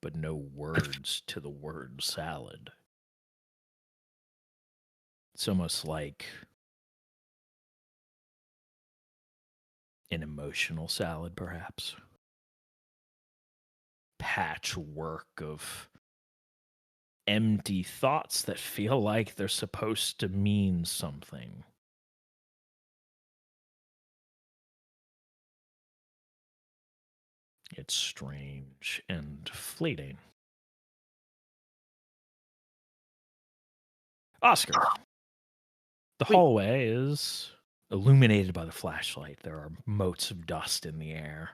But no words to the word salad. It's almost like an emotional salad, perhaps. Patchwork of empty thoughts that feel like they're supposed to mean something. It's strange and fleeting. Oscar, the Wait. hallway is illuminated by the flashlight. There are motes of dust in the air.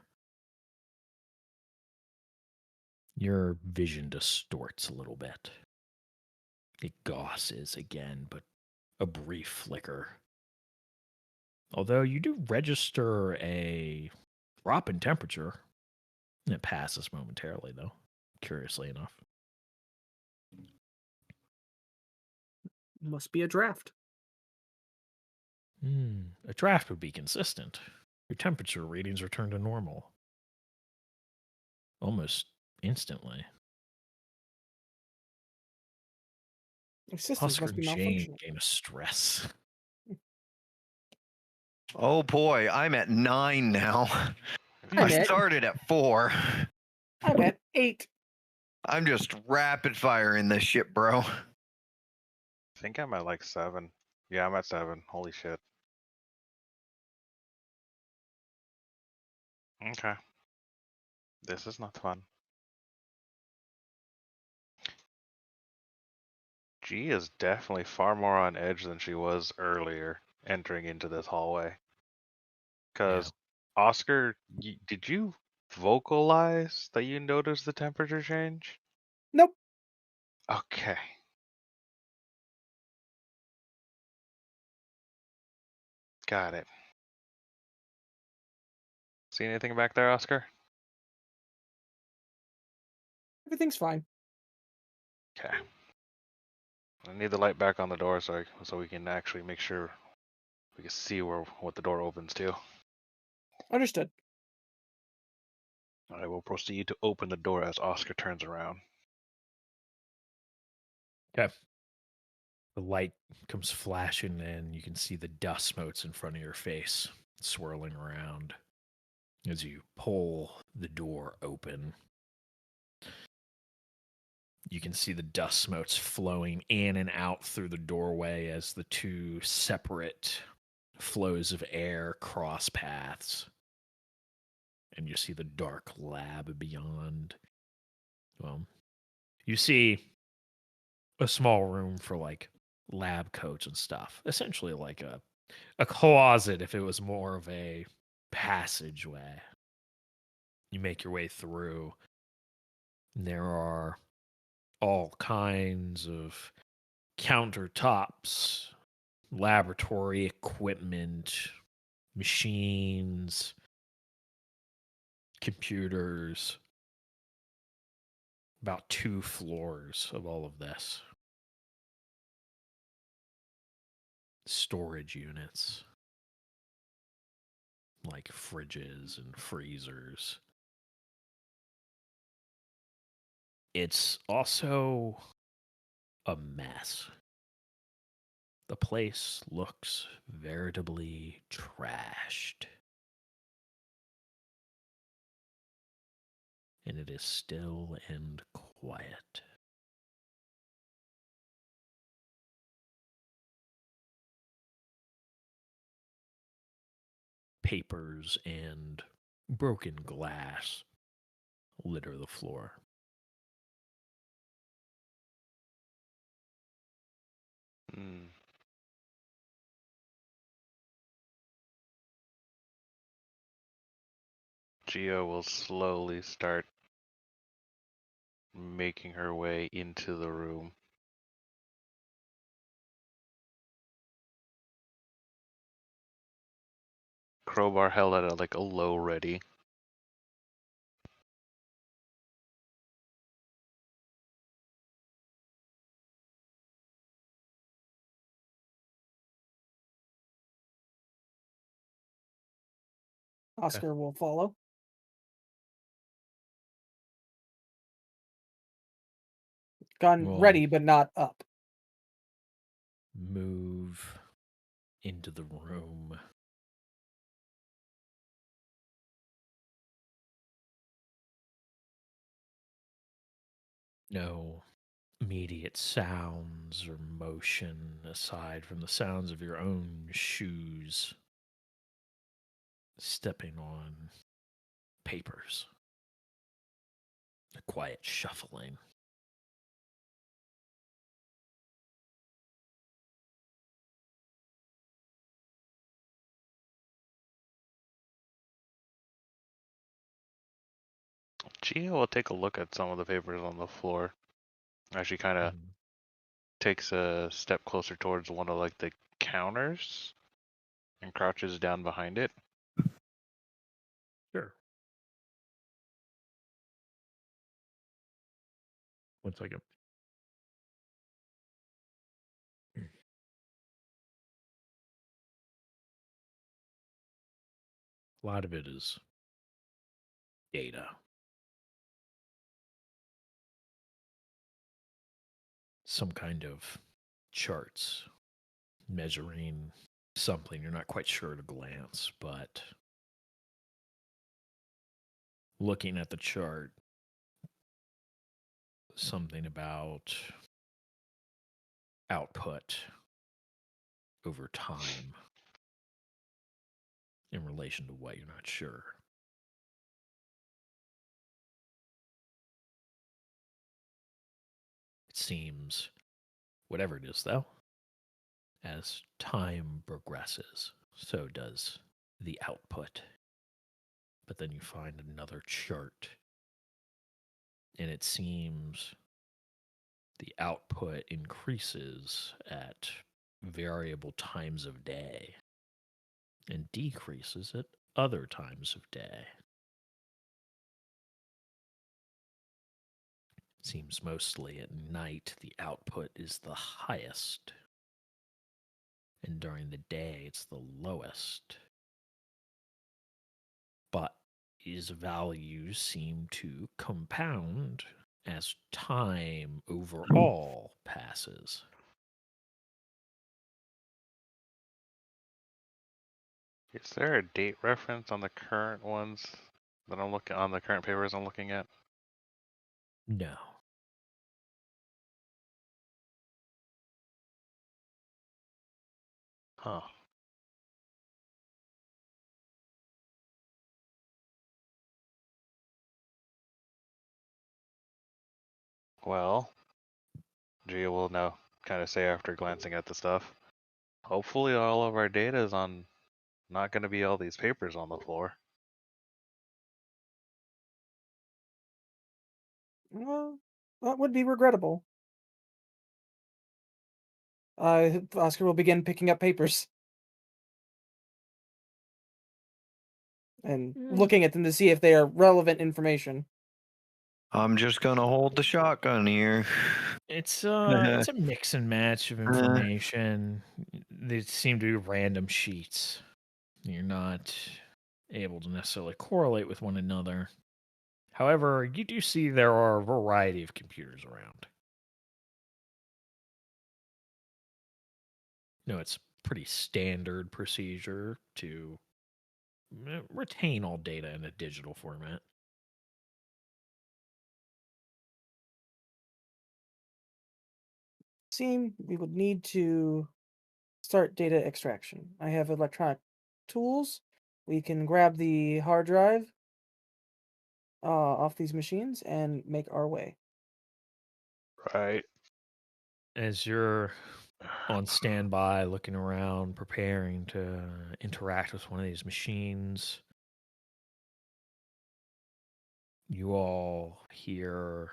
Your vision distorts a little bit. It gausses again, but a brief flicker. Although you do register a drop in temperature. It passes momentarily, though, curiously enough. Must be a draft. A draft would be consistent. Your temperature readings return to normal. Almost instantly. My systems Oscar must and be Jane malfunctioning. gain a stress. Oh boy, I'm at 9 now. I'm I at- started at 4. I'm at 8. I'm just rapid firing this shit, bro. I think I'm at like 7. Yeah, I'm at 7. Holy shit. Okay. This is not fun. G is definitely far more on edge than she was earlier entering into this hallway. Because, Oscar, did you vocalize that you noticed the temperature change? Nope. Okay. Got it. See anything back there, Oscar? Everything's fine. Okay. I need the light back on the door so we can actually make sure we can see what the door opens to. Understood. I will proceed to open the door as Oscar turns around. Okay. The light comes flashing and you can see the dust motes in front of your face swirling around as you pull the door open. You can see the dust motes flowing in and out through the doorway as the two separate flows of air cross paths. And you see the dark lab beyond. Well, you see a small room for like lab coats and stuff. Essentially like a closet if it was more of a passageway. You make your way through. There are all kinds of countertops, laboratory equipment, machines, computers. About 2 floors of all of this. Storage units, like fridges and freezers. It's also a mess. The place looks veritably trashed. And it is still and quiet. Papers and Broken glass litter the floor. Hmm. Geo will slowly start making her way into the room. Crowbar held at a low ready. Oscar will follow. Gun Well, ready, but not up. move into the room. No immediate sounds or motion aside from the sounds of your own shoes stepping on papers. A quiet shuffling. Geo will take a look at some of the papers on the floor. As she kind of Mhm. takes a step closer towards one of the counters and crouches down behind it. Sure. 1 second. A lot of it is data. Some kind of charts measuring something you're not quite sure at a glance, but looking at the chart, something about output over time in relation to what you're not sure. It seems, whatever it is, though, as time progresses, so does the output. But then you find another chart, and it seems the output increases at variable times of day and decreases at other times of day. Seems mostly at night the output is the highest, and during the day it's the lowest. But his values seem to compound as time overall passes. Is there a date reference on the current ones that I'm looking on the current papers I'm looking at? No. Huh. Well, Gia will now kind of say after glancing at the stuff. Hopefully all of our data is on not going to be all these papers on the floor. Well, that would be regrettable. Oscar will begin picking up papers and looking at them to see if they are relevant information. I'm just gonna hold the shotgun here. It's a mix and match of information. They seem to be random sheets. You're not able to necessarily correlate with one another. However, you do see there are a variety of computers around. It's pretty standard procedure to retain all data in a digital format. We would need to start data extraction. I have electronic tools. We can grab the hard drive off these machines and make our way. Right. As you're on standby, looking around, preparing to interact with one of these machines, you all hear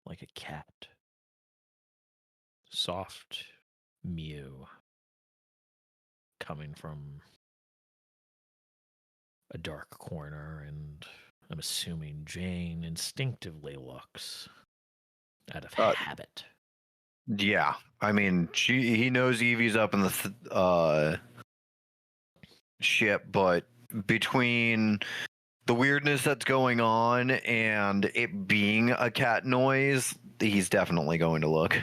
like a cat. Soft mew coming from a dark corner, and I'm assuming Jane instinctively looks out of habit. Yeah, I mean, he knows Evie's up in the ship, but between the weirdness that's going on and it being a cat noise, he's definitely going to look.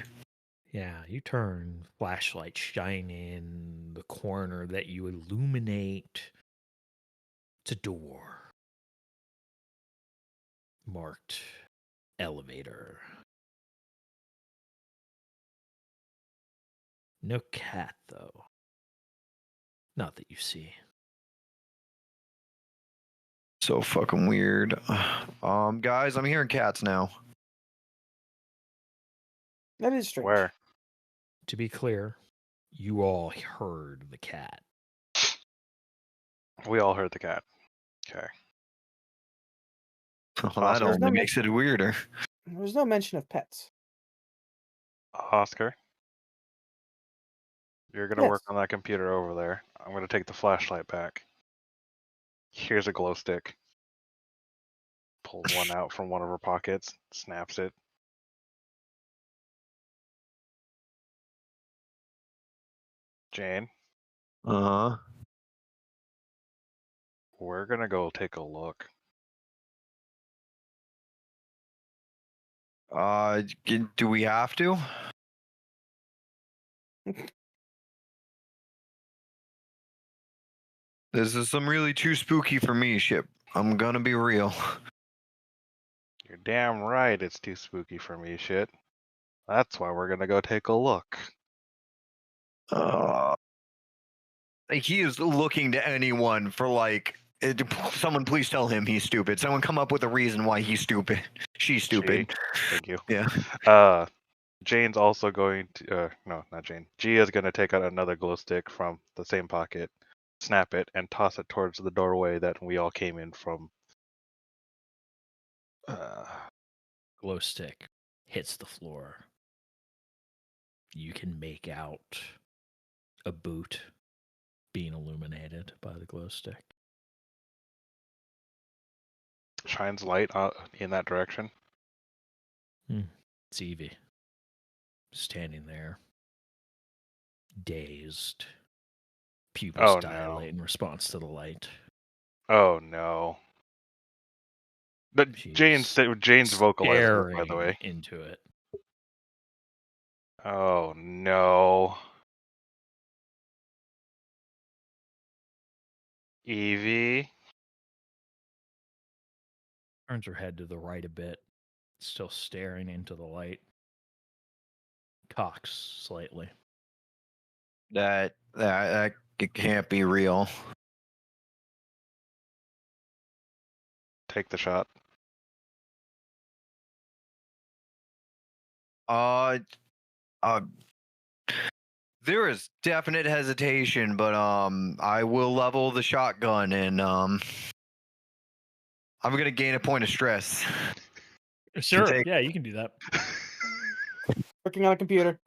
Yeah, you turn, flashlight shine in the corner that you illuminate. It's a door marked elevator. No cat, though. Not that you see. So fucking weird. Guys, I'm hearing cats now. That is strange. Where? To be clear, you all heard the cat. We all heard the cat. Okay. Well, that Oscar? only makes it weirder. There's no mention of pets. Oscar, you're gonna work Yes. on that computer over there. I'm gonna take the flashlight back. Here's a glow stick. Pulls one out from one of her pockets, snaps it. Jane, Uh-huh. we're gonna go take a look. Do we have to? This is some really too spooky for me, ship. I'm gonna be real. You're damn right it's too spooky for me, shit. That's why we're gonna go take a look. He is looking to anyone for someone please tell him he's stupid. Someone come up with a reason why he's stupid. She's stupid. Thank you. Yeah. Jane's also going to, no, not Jane. Gia's gonna take out another glow stick from the same pocket, snap it, and toss it towards the doorway that we all came in from. Glow stick hits the floor. You can make out a boot being illuminated by the glow stick. Shines light in that direction. It's Evie, standing there, dazed, pupils dilate in response to the light. Oh no. But Jane's vocalized, by the way. Into it. Oh no. Evie? Turns her head to the right a bit, still staring into the light. Cocks slightly. That it can't be real. Take the shot. There is definite hesitation, but I will level the shotgun and I'm gonna gain a point of stress. Sure, yeah, you can do that. Working on a computer.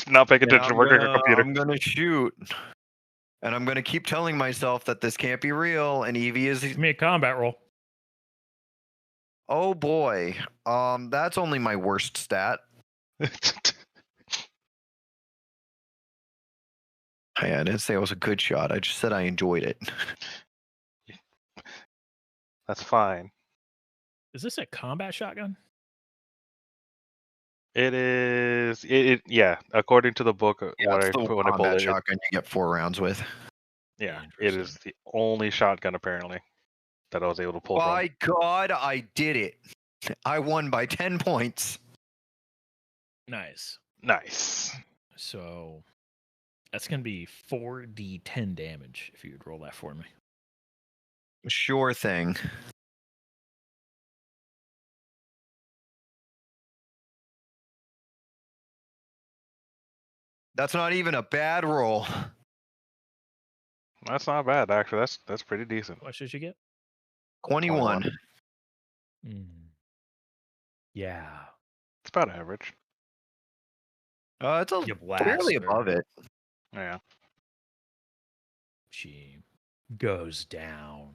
Not paying attention, working on a computer. I'm gonna shoot. And I'm gonna keep telling myself that this can't be real, and Evie is Give me a combat roll. Oh boy. That's only my worst stat. Hey, I didn't say it was a good shot. I just said I enjoyed it. That's fine. Is this a combat shotgun? It is. Yeah. According to the book, Yeah, it's the when I combat pulled it, shotgun you get 4 rounds with. yeah, it is the only shotgun apparently that I was able to pull from. My God, I did it! I won by 10 points. Nice. Nice. So, That's going to be 4d10 damage if you would roll that for me. Sure thing. That's not even a bad roll. That's not bad, actually. That's pretty decent. How much did you get? 21. Yeah. It's about average. It's You barely blast her. above it. Yeah. She goes down.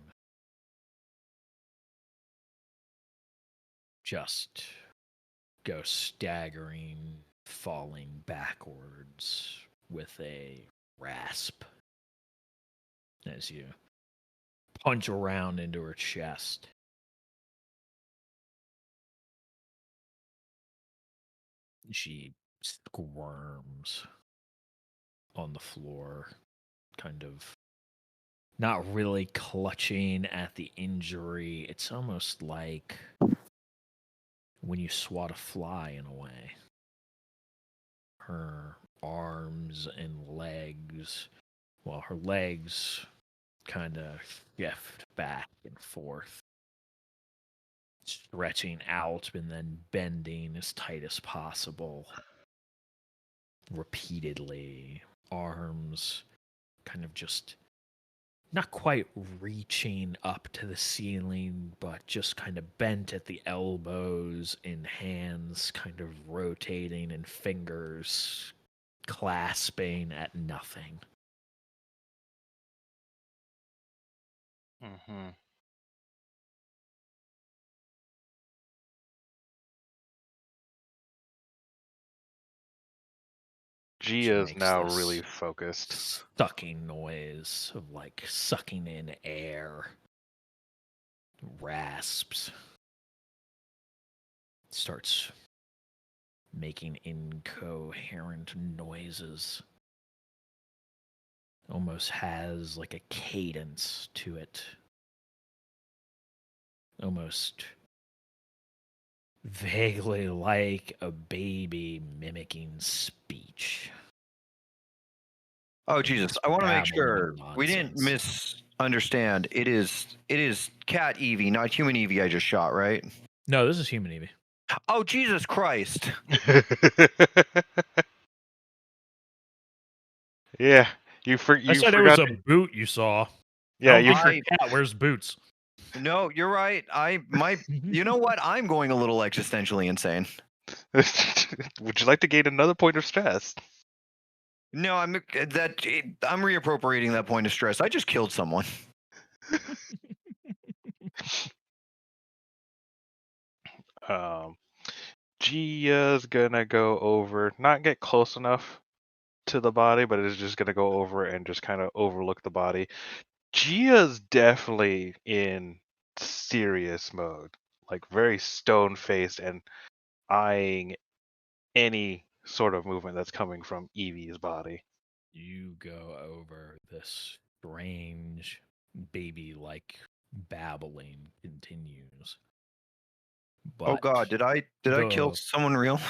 Just goes staggering, falling backwards with a rasp as you punch around into her chest. She squirms on the floor, kind of not really clutching at the injury. It's almost like when you swat a fly in a way. Her arms and legs, well, her legs kind of shift back and forth, stretching out and then bending as tight as possible repeatedly. Arms kind of just not quite reaching up to the ceiling, but just kind of bent at the elbows, and hands kind of rotating, and fingers clasping at nothing. Mm-hmm. She Gia's makes now this really focused. sucking noise of like sucking in air. Rasps. Starts making incoherent noises. Almost has like a cadence to it. Almost vaguely like a baby mimicking speech. Oh Jesus! I want to make sure we didn't Nonsense. misunderstand. It is cat Eevee, not human Eevee. I just shot, right? No, this is human Eevee. Oh Jesus Christ! Yeah, I you said it was forgot. a boot you saw. Yeah, I you don't think your cat wears boots. No, you're right. You know what? I'm going a little existentially insane. Would you like to gain another point of stress? No, I'm reappropriating that point of stress. I just killed someone. Um, Gia's gonna go over, not get close enough to the body, but is just gonna go over and just kind of overlook the body. Gia's definitely in serious mode, like very stone faced and eyeing any sort of movement that's coming from Evie's body. You go over this strange baby-like babbling continues. Oh But God, did I kill the someone real?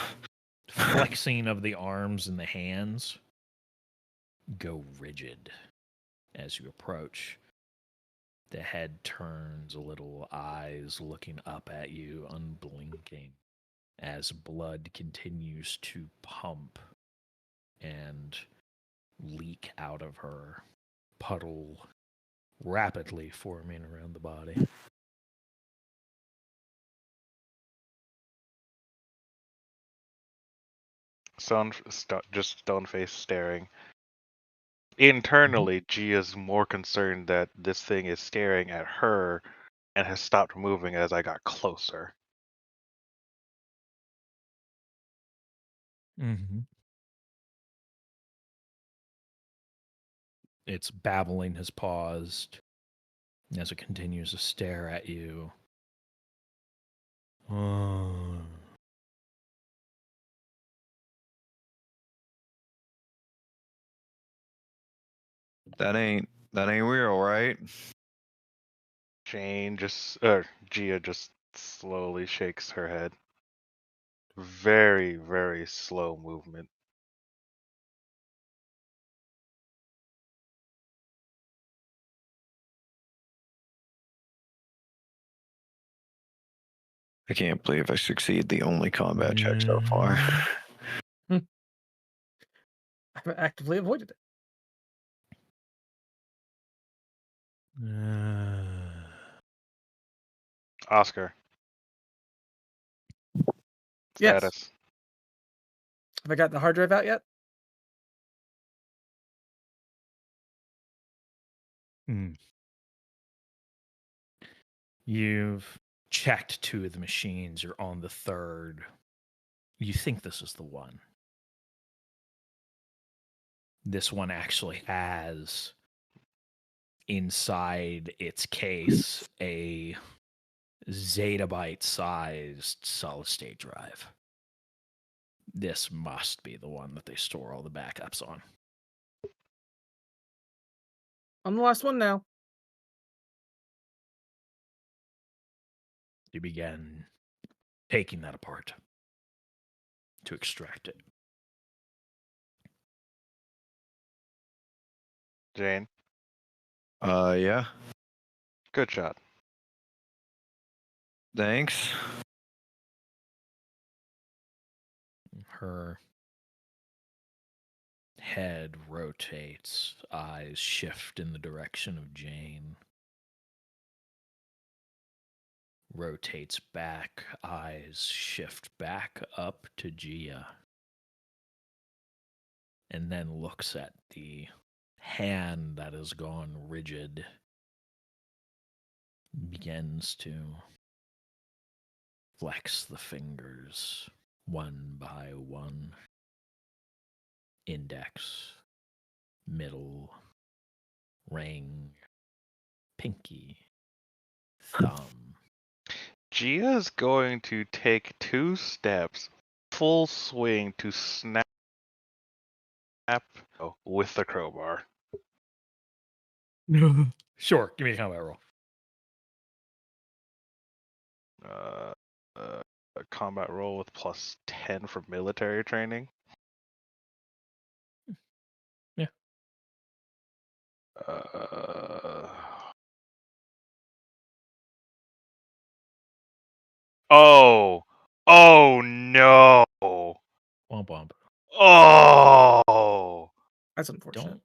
flexing of the arms and the hands go rigid as you approach. The head turns a little, eyes looking up at you, unblinking, as blood continues to pump and leak out of her, puddle rapidly forming around the body. Just stone face staring. Internally, Gia's more concerned that this thing is staring at her and has stopped moving as I got closer. Mm-hmm. Its babbling has paused as it continues to stare at you. That ain't real, right? Gia just slowly shakes her head. Very, very slow movement. I can't believe I succeed the only combat check so far. I've actively avoided it. Oscar. Yes. Status. Have I got the hard drive out yet? You've checked 2 of the machines. You're on the 3rd. You think this is the one. This one actually has inside its case a zettabyte-sized solid-state drive. This must be the one that they store all the backups on. I'm the last one now. You begin taking that apart to extract it. Jane. Yeah. Good shot. Thanks. Her head rotates, eyes shift in the direction of Jane. Rotates back, eyes shift back up to Gia. And then looks at the hand that has gone rigid. Begins to flex the fingers one by one. Index, middle, ring, pinky, thumb. Gia's going to take 2 steps, full swing to snap with the crowbar. Sure, give me a combat roll. A combat roll with plus 10 for military training. Yeah. Oh no! Womp womp. Oh! That's unfortunate. Don't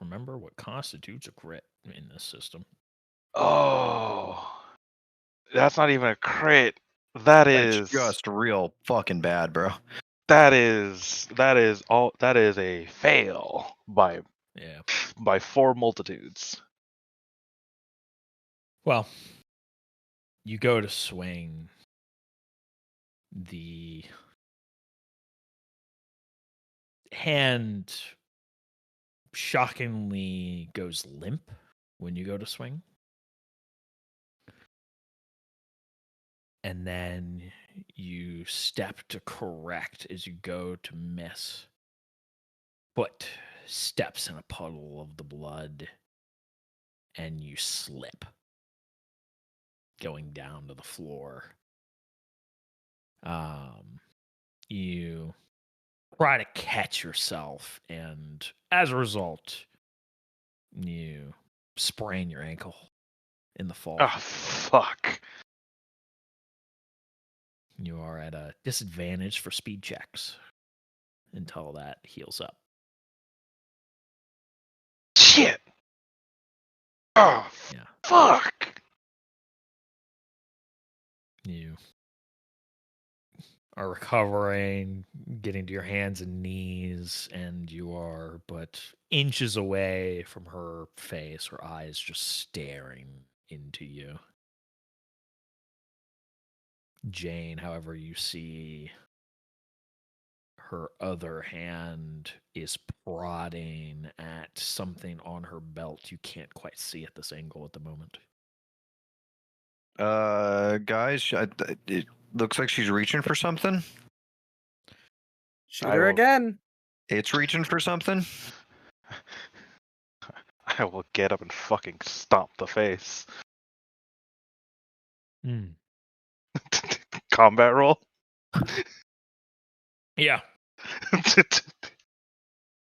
remember what constitutes a crit in this system. Oh! That's not even a crit. That That's is just real fucking bad, bro. that is a fail by Yeah. 4 multitudes. Well, you go to swing. The hand shockingly goes limp when you go to swing. And then you step to correct as you go to miss. Foot steps in a puddle of the blood, and you slip, going down to the floor. You try to catch yourself, and as a result, you sprain your ankle in the fall. Oh fuck. You are at a disadvantage for speed checks until that heals up. Shit. Oh Yeah. fuck. You are recovering, getting to your hands and knees, and you are but inches away from her face, her eyes just staring into you. Jane, however, you see her other hand is prodding at something on her belt. You can't quite see at this angle at the moment. Guys, it looks like she's reaching for something. Shoot her again. It's reaching for something. I will get up and fucking stomp the face. Combat roll? Yeah.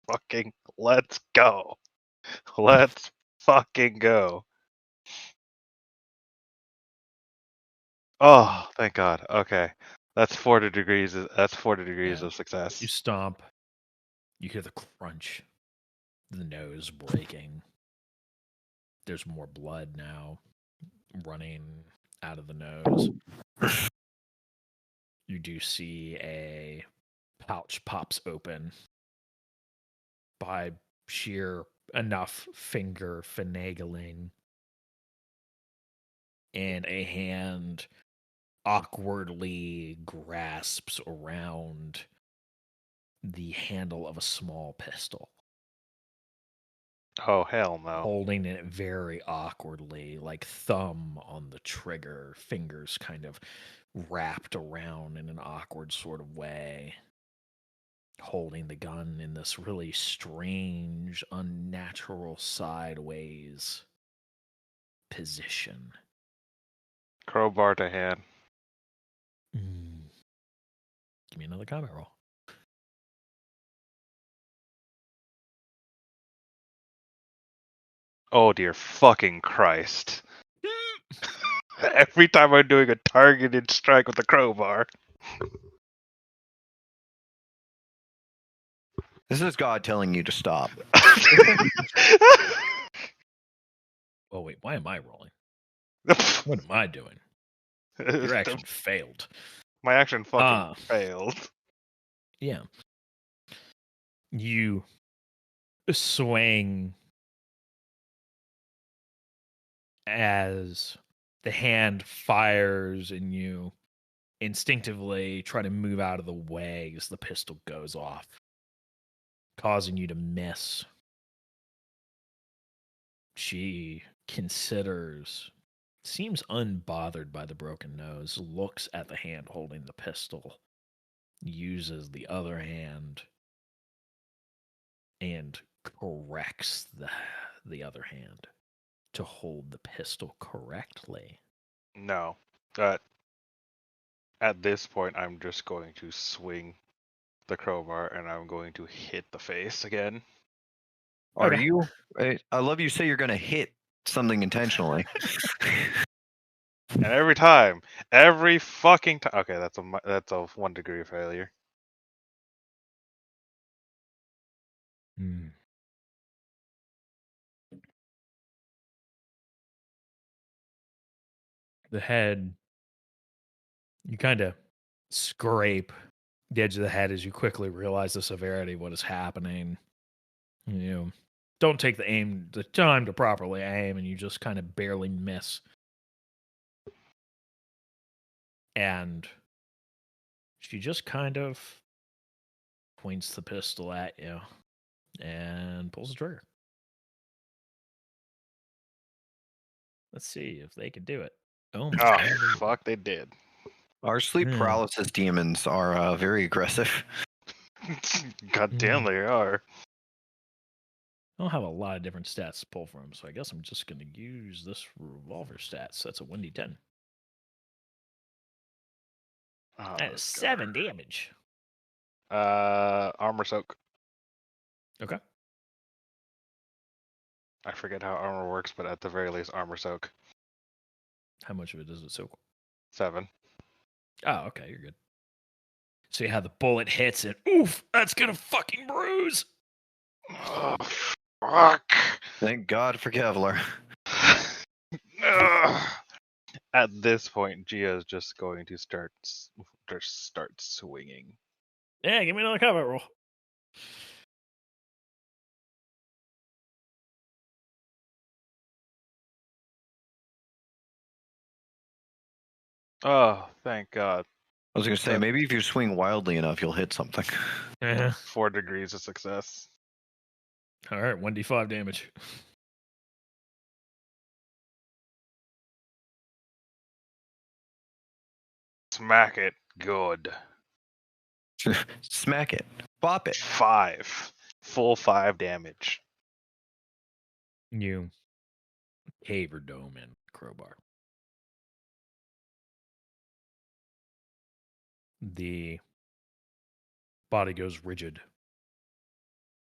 Fucking let's go. Let's fucking go. Oh, thank God. Okay. That's 40 degrees. That's 40 degrees Yeah. of success. You stomp. You hear the crunch. The nose breaking. There's more blood now running out of the nose. You do see a pouch pops open by sheer enough finger finagling, and a hand awkwardly grasps around the handle of a small pistol, Oh, hell no. holding it very awkwardly, like thumb on the trigger, fingers kind of wrapped around in an awkward sort of way, holding the gun in this really strange, unnatural sideways position. Crowbar to hand. Give me another combat roll. Oh, dear fucking Christ. Every time I'm doing a targeted strike with a crowbar. This is God telling you to stop. Oh, wait, why am I rolling? What am I doing? Your action failed. My action fucking Ah. failed. Yeah. You swing as the hand fires and you instinctively try to move out of the way as the pistol goes off, causing you to miss. She considers, seems unbothered by the broken nose, looks at the hand holding the pistol, uses the other hand, and corrects the other hand to hold the pistol correctly. No. At this point, I'm just going to swing the crowbar and I'm going to hit the face again. Are Okay. you? I love you say you're going to hit something intentionally. And every fucking time. Okay, that's a 1 degree of failure. The head, you kind of scrape the edge of the head as you quickly realize the severity of what is happening. You don't take the time to properly aim, and you just kind of barely miss. And she just kind of points the pistol at you and pulls the trigger. Let's see if they can do it. Oh my Oh, God. fuck, they did. Our sleep paralysis demons are very aggressive. God damn, they are. I don't have a lot of different stats to pull from, so I guess I'm just going to use this revolver stats. That's a 1d10. Oh, That is 7 damage. armor soak. Okay. I forget how armor works, but at the very least, armor soak. How much of it does it soak? 7. Oh, okay, you're good. So you have the bullet hits and oof, that's gonna fucking bruise. Oh, fuck. Thank God for Kevlar. At this point, Gia is just going to start swinging. Yeah, give me another combat roll. Oh, thank God. I was going to say, maybe if you swing wildly enough, you'll hit something. 4 degrees of success. All right, 1d5 damage. Smack it good. Smack it. Bop it. 5. Full 5 damage. You cave or dome in crowbar. The body goes rigid.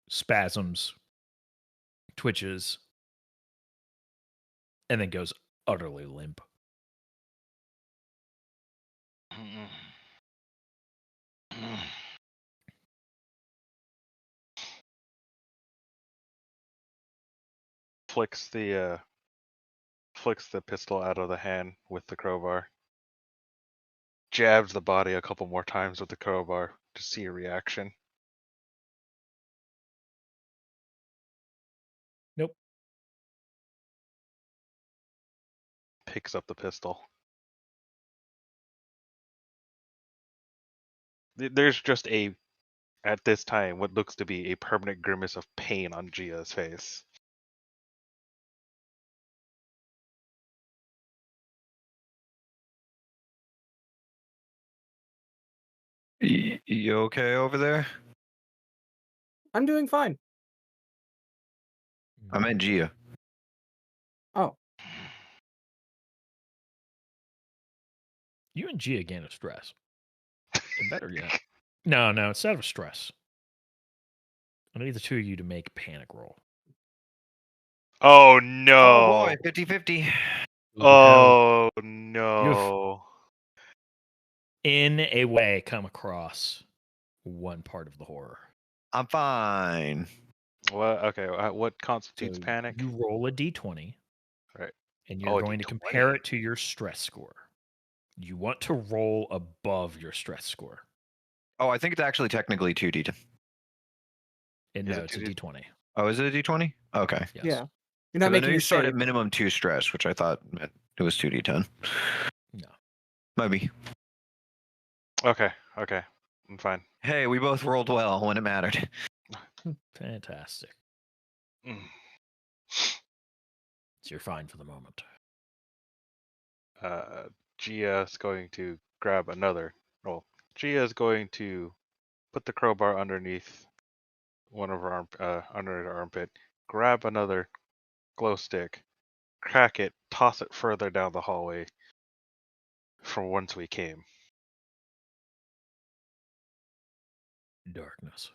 Spasms, twitches, and then goes utterly limp. Flicks the pistol out of the hand with the crowbar. Jabs the body a couple more times with the crowbar to see a reaction. Nope. Picks up the pistol. There's just at this time, what looks to be a permanent grimace of pain on Gia's face. You okay over there? I'm doing fine. I meant Gia. Oh, You and Gia gain a stress. And better yet. No, instead of stress. I need the two of you to make a panic roll. Oh Oh no! boy, 50-50. Oh no! In a way, come across one part of the horror. I'm fine. What? Okay. What So constitutes panic? you roll a d20. Right. And you're Oh, a going to D20. compare it to your stress score. You want to roll above your stress score. Oh, I think it's actually technically 2D10. And Is no, it it's a 2D? d20. Oh, is it a D20? Okay. Yes. yeah. You're not I know making you a start save. at minimum 2 stress, which I thought meant it was 2D10. No. Maybe. Okay. I'm fine. Hey, we both rolled well when it mattered. Fantastic. Mm. So you're fine for the moment. Gia's going to grab another. Well, Gia's going to put the crowbar underneath one of her under her armpit, grab another glow stick, crack it, toss it further down the hallway from whence we came. Darkness.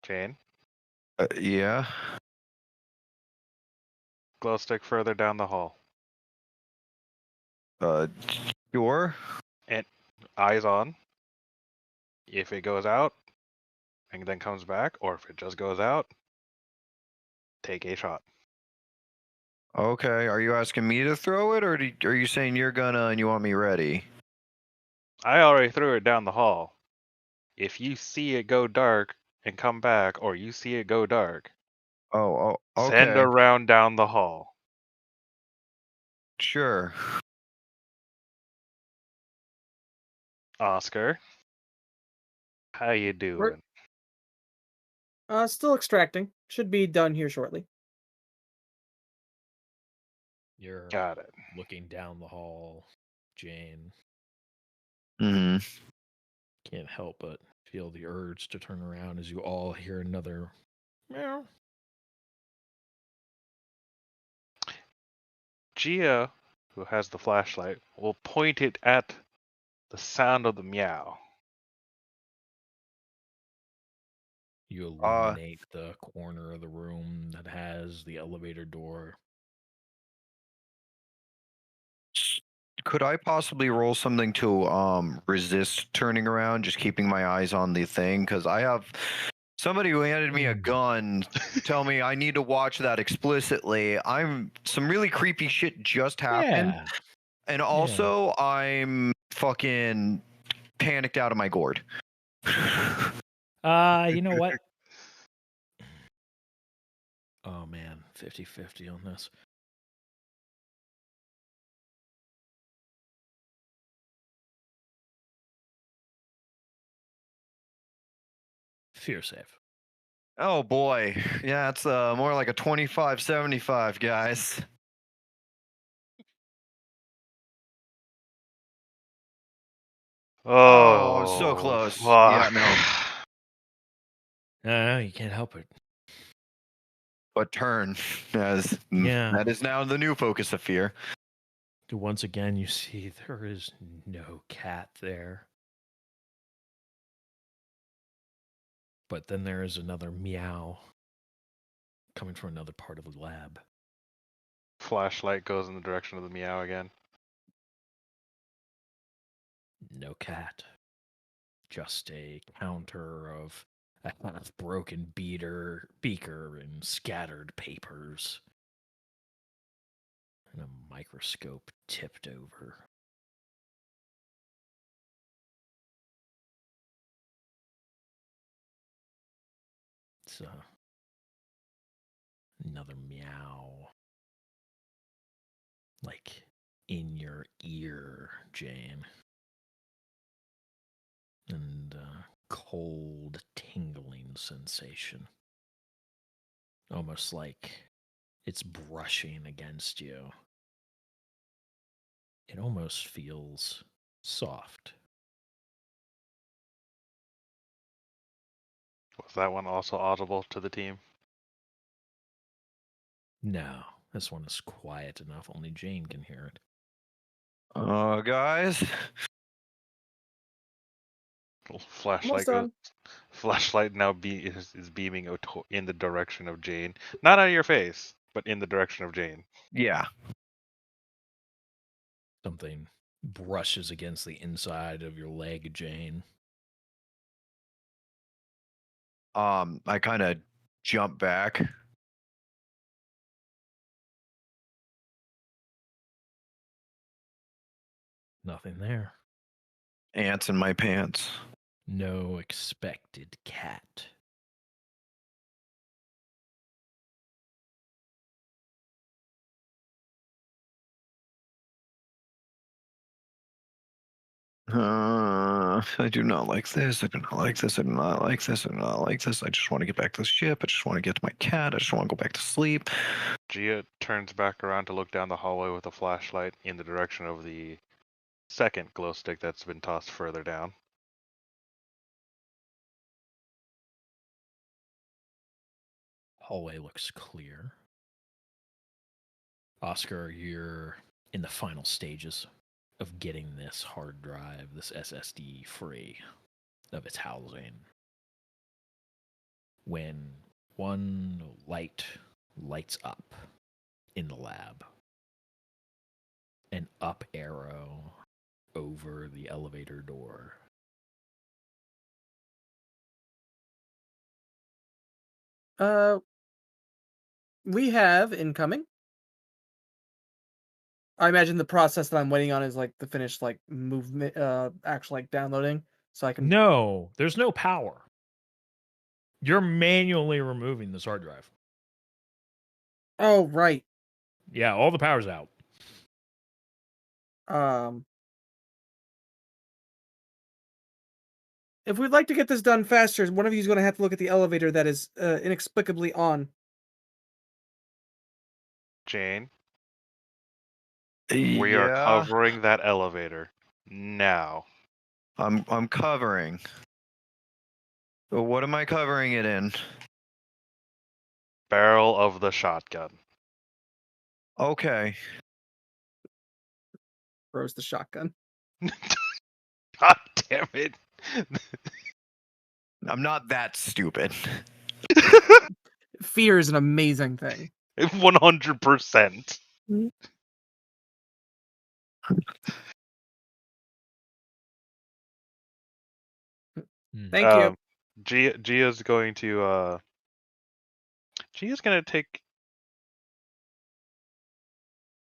Jane, Yeah. glow stick further down the hall. Sure. And eyes on. If it goes out and then comes back, or if it just goes out, take a shot. Okay. Are you asking me to throw it, or are you saying you're gonna and you want me ready? I already threw it down the hall. If you see it go dark and come back, or you see it go dark, Oh, send okay. a round down the hall. Sure. Oscar, how you doing? Still extracting. Should be done here shortly. You're Got it. looking down the hall, Jane. Hmm. Can't help but feel the urge to turn around as you all hear another meow. Gia, who has the flashlight, will point it at the sound of the meow. You illuminate the corner of the room that has the elevator door. Could I possibly roll something to resist turning around, just keeping my eyes on the thing? Because I have somebody who handed me a gun tell me I need to watch that explicitly. Some really creepy shit just happened. Yeah. And also I'm fucking panicked out of my gourd. You know what? Oh man, 50-50 on this. Fear save. Oh boy. Yeah, it's more like a 25-75, guys. Oh, so close. Fuck. Yeah, no. No, you can't help it. But turn, as Yeah. that is now the new focus of fear. Once again, you see there is no cat there. But then there is another meow coming from another part of the lab. Flashlight goes in the direction of the meow again. No cat. Just a counter of a half-broken beaker and scattered papers. And a microscope tipped over. It's another meow. Like in your ear, Jane. And cold, tingling sensation. Almost like it's brushing against you. It almost feels soft. Was that one also audible to the team? No, this one is quiet enough. Only Jane can hear it. Guys, Flashlight done. Flashlight now is beaming in the direction of Jane, not out of your face, but in the direction of Jane. yeah. Something brushes against the inside of your leg, Jane. I kind of jump back. Nothing there. Ants in my pants. No expected cat. I do not like this. I do not like this. I do not like this. I do not like this. I just want to get back to the ship. I just want to get to my cat. I just want to go back to sleep. Gia turns back around to look down the hallway with a flashlight in the direction of the second glow stick that's been tossed further down. Hallway looks clear. Oscar, you're in the final stages of getting this hard drive, this SSD, free of its housing. When one light lights up in the lab, an up arrow over the elevator door. We have incoming. I imagine the process that I'm waiting on is like the finished like movement, actual like downloading, so I can. No, there's no power. You're manually removing this hard drive. Oh right. Yeah, all the power's out. If we'd like to get this done faster, one of you is going to have to look at the elevator that is inexplicably on. Jane, we are Yeah, covering that elevator now. I'm covering. But what am I covering it in? Barrel of the shotgun. Okay. Throws the shotgun. God damn it. I'm not that stupid. Fear is an amazing thing. 100%. Thank you. Gia's going to take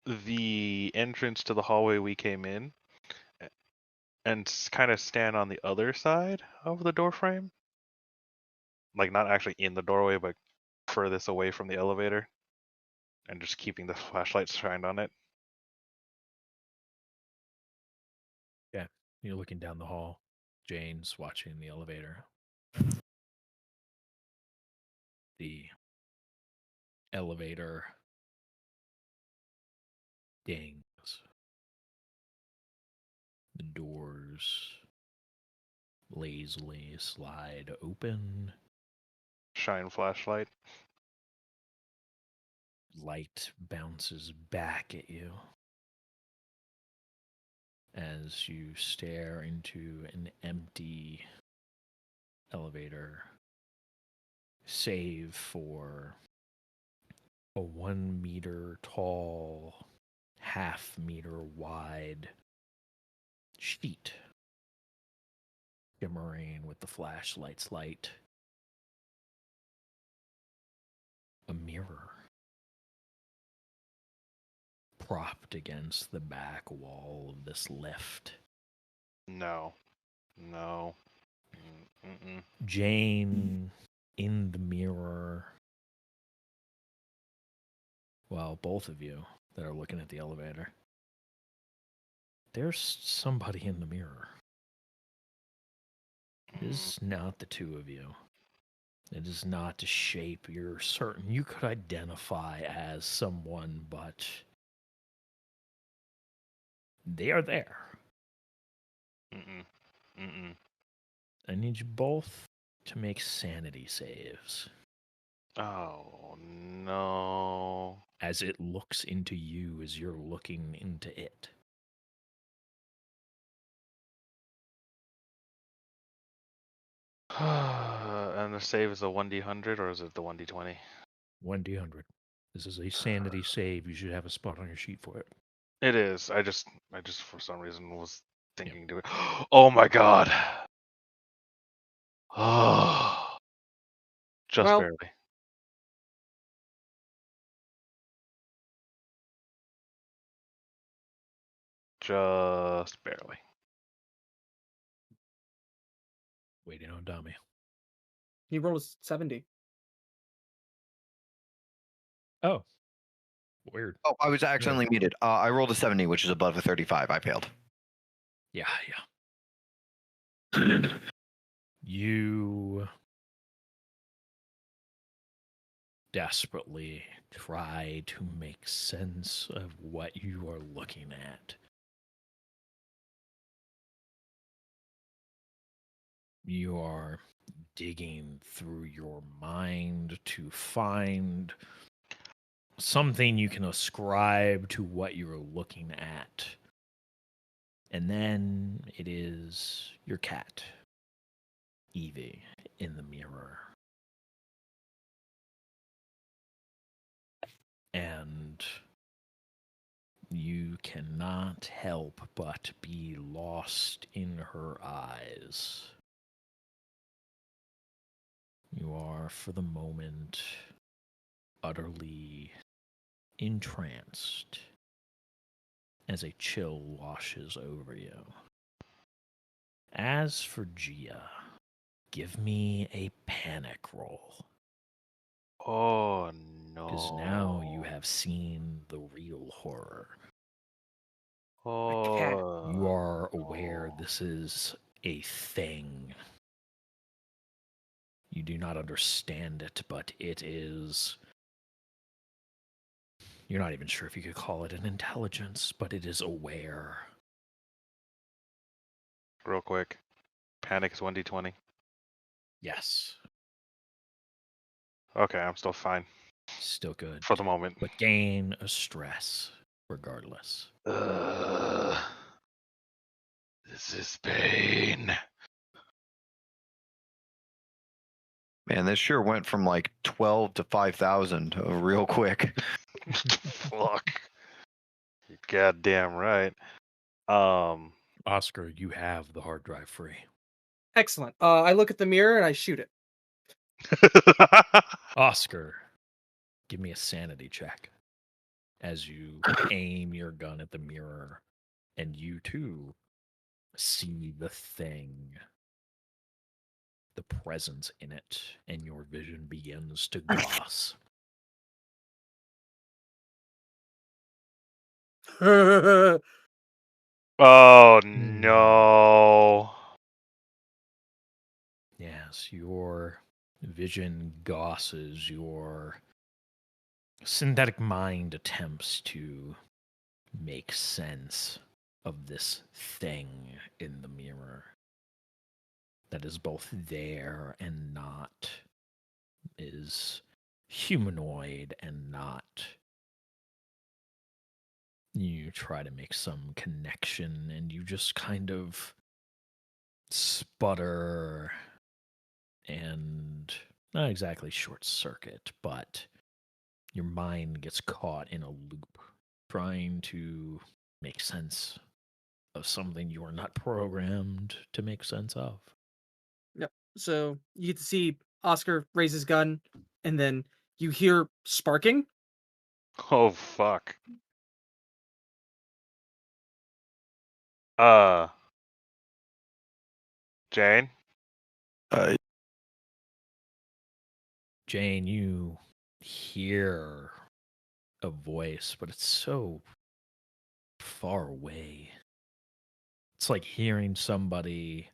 the entrance to the hallway we came in and kind of stand on the other side of the door frame. Like not actually in the doorway, but furthest away from the elevator. And just keeping the flashlight shined on it. Yeah, you're looking down the hall. Jane's watching the elevator. The elevator dings. The doors lazily slide open. Shine flashlight. Light bounces back at you as you stare into an empty elevator, save for a 1 meter tall, half-meter wide sheet shimmering with the flashlight's light. A mirror propped against the back wall of this lift. No. Mm-mm. Jane in the mirror. Well, both of you that are looking at the elevator. There's somebody in the mirror. It is not the two of you. It is not a shape you're certain you could identify as someone, but they are there. Mm-mm. I need you both to make sanity saves Oh no. as it looks into you as you're looking into it. And the save is a 1d100 or is it the 1d20? 1d100. This is a sanity save. You should have a spot on your sheet for it. It is. I just for some reason was thinking to it. Oh my god. Oh. Just Well- barely. Just barely. Waiting on Dami. He rolled a 70. Oh. Weird. Oh, I was accidentally muted. I rolled a 70, which is above a 35. I failed. Yeah. You desperately try to make sense of what you are looking at. You are digging through your mind to find something you can ascribe to what you're looking at. And then it is your cat, Evie, in the mirror. And you cannot help but be lost in her eyes. You are, for the moment, utterly entranced as a chill washes over you. As for Gia, give me a panic roll. Oh Because no. now you have seen the real horror. Oh. You are aware this is a thing. You do not understand it, but it is... You're not even sure if you could call it an intelligence, but it is aware. Real quick. Panic is 1d20. Yes, Okay, I'm still fine still good. for the moment. But gain a stress, regardless. This is pain. Man, this sure went from like 12 to 5,000 real quick. Fuck. You're goddamn right. Oscar, you have the hard drive free. Excellent. I look at the mirror and I shoot it. Oscar, give me a sanity check as you aim your gun at the mirror, and you too see the thing, the presence in it, and your vision begins to gloss. Oh no. Yes, your vision gosses, your synthetic mind attempts to make sense of this thing in the mirror that is both there and not, is humanoid and not. You try to make some connection and you just kind of sputter and not exactly short circuit, but Your mind gets caught in a loop, trying to make sense of something you are not programmed to make sense of. Yep. So you get to see Oscar raise his gun, and then you hear sparking. Oh fuck. Uh, Jane. Jane, you hear a voice, but it's so far away. It's like hearing somebody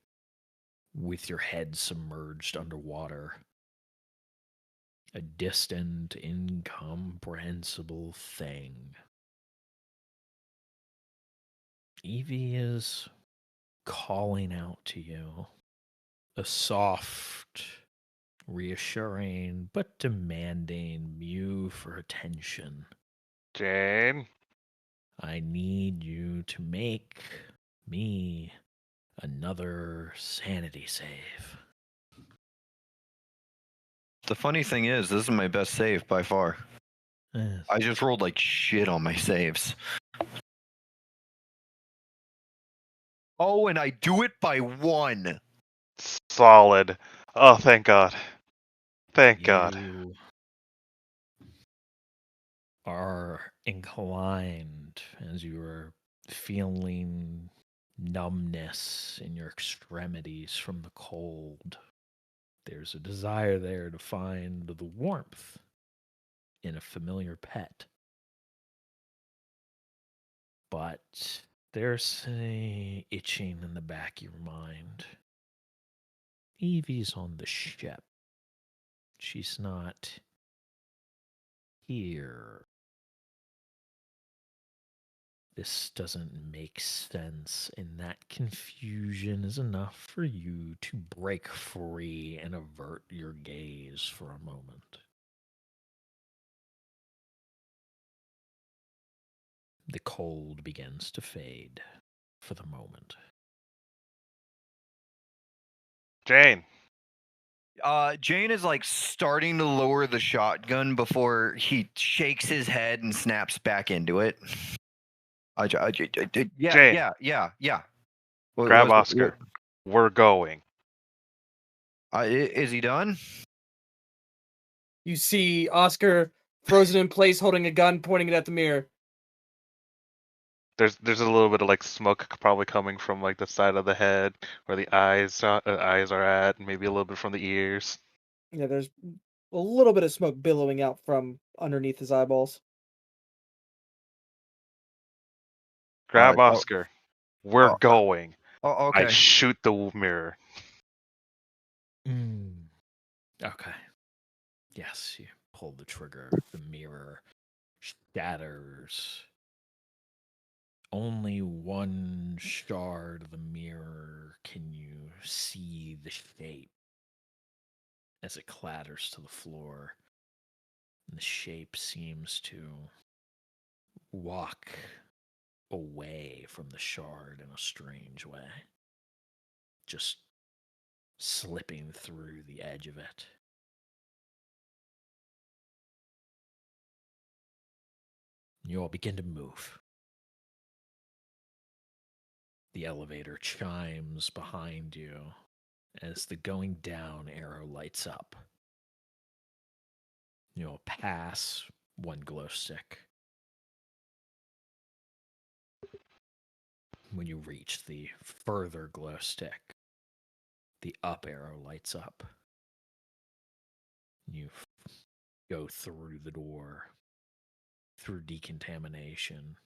with your head submerged underwater. A distant, incomprehensible thing. Evie is calling out to you. A soft, reassuring, but demanding mew for attention. Jane. I need you to make me another sanity save. The funny thing is, this is my best save by far. Yes. I just rolled like shit on my saves. Oh, and I do it by 1. Solid. Oh, thank God. Thank God. You are inclined as you are feeling numbness in your extremities from the cold. There's a desire there to find the warmth in a familiar pet. But there's a itching in the back of your mind. Evie's on the ship. She's not here. This doesn't make sense, and that confusion is enough for you to break free and avert your gaze for a moment. The cold begins to fade for the moment. Jane. Jane is like starting to lower the shotgun before he shakes his head and snaps back into it. Yeah, Jane. yeah. Grab Oscar. We're going. Is he done? You see Oscar frozen in place, holding a gun, pointing it at the mirror. There's a little bit of like smoke probably coming from like the side of the head where the eyes are at, and maybe a little bit from the ears. Yeah, there's a little bit of smoke billowing out from underneath his eyeballs. Grab Oscar. We're going. Oh, okay. I shoot the mirror. Okay. Yes, you pull the trigger. The mirror shatters. Only one shard of the mirror can you see the shape as it clatters to the floor. And the shape seems to walk away from the shard in a strange way, just slipping through the edge of it. You all begin to move. The elevator chimes behind you as the going down arrow lights up. You'll pass one glow stick. When you reach the further glow stick, the up arrow lights up. You go through the door, through decontamination,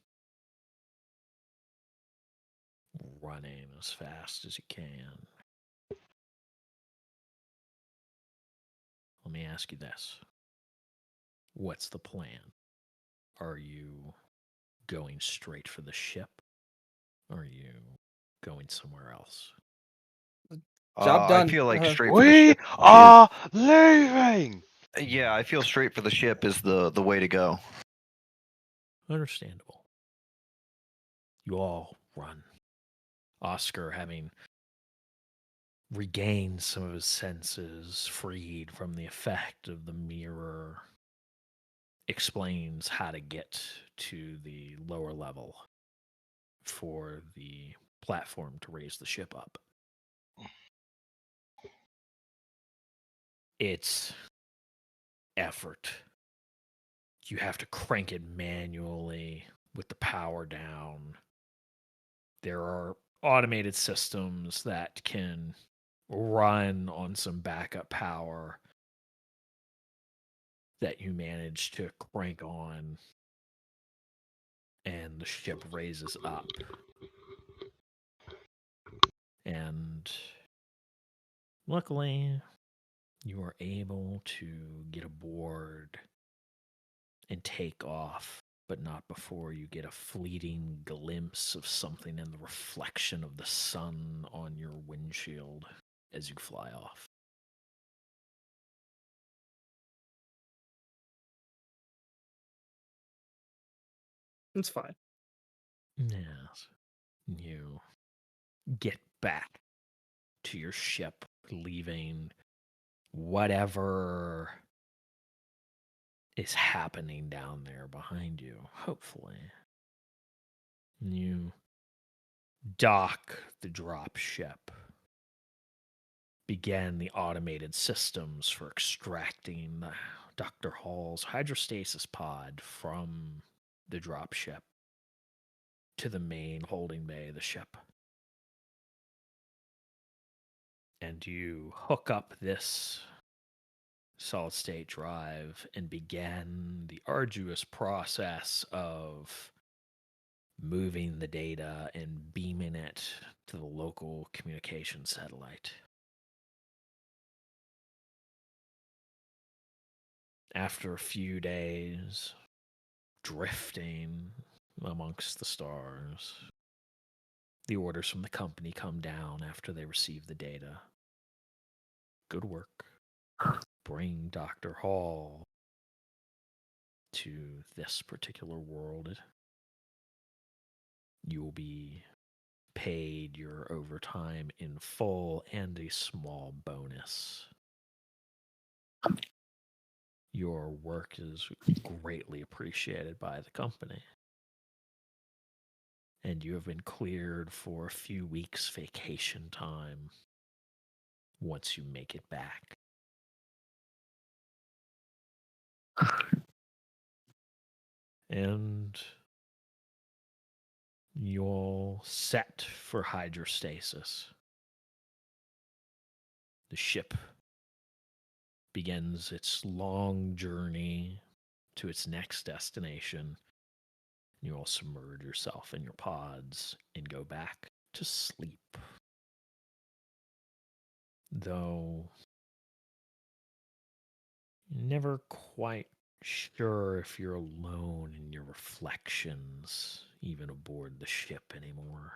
running as fast as you can. Let me ask you this. What's the plan? Are you going straight for the ship? Or are you going somewhere else? Job done. I feel like straight for the We ship. are leaving. Yeah, I feel straight for the ship is the way to go. Understandable. You all run. Oscar, having regained some of his senses, freed from the effect of the mirror, explains how to get to the lower level for the platform to raise the ship up. It's effort. You have to crank it manually with the power down. There are automated systems that can run on some backup power that you manage to crank on, and the ship raises up. And luckily, you are able to get aboard and take off, but not before you get a fleeting glimpse of something in the reflection of the sun on your windshield as you fly off. It's fine. Yes. You get back to your ship, leaving whatever is happening down there behind you, hopefully. You dock the drop ship, begin the automated systems for extracting Dr. Hall's hydrostasis pod from the drop ship to the main holding bay of the ship. And you hook up this solid state drive and begin the arduous process of moving the data and beaming it to the local communication satellite. After a few days drifting amongst the stars, the orders from the company come down after they receive the data. Good work. Bring Dr. Hall to this particular world. You will be paid your overtime in full and a small bonus. Your work is greatly appreciated by the company. And you have been cleared for a few weeks vacation time once you make it back. And you're set for hydrostasis. The ship begins its long journey to its next destination. You all submerge yourself in your pods and go back to sleep. Though you're never quite sure if you're alone in your reflections, even aboard the ship anymore.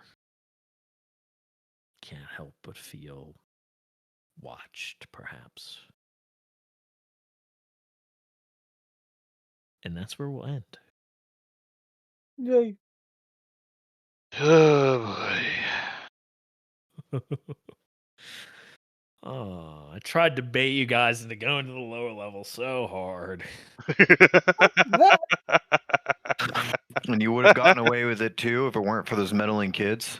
Can't help but feel watched, perhaps. And that's where we'll end. Yay. Oh boy. Oh, I tried to bait you guys into going to the lower level so hard. And you would have gotten away with it too if it weren't for those meddling kids.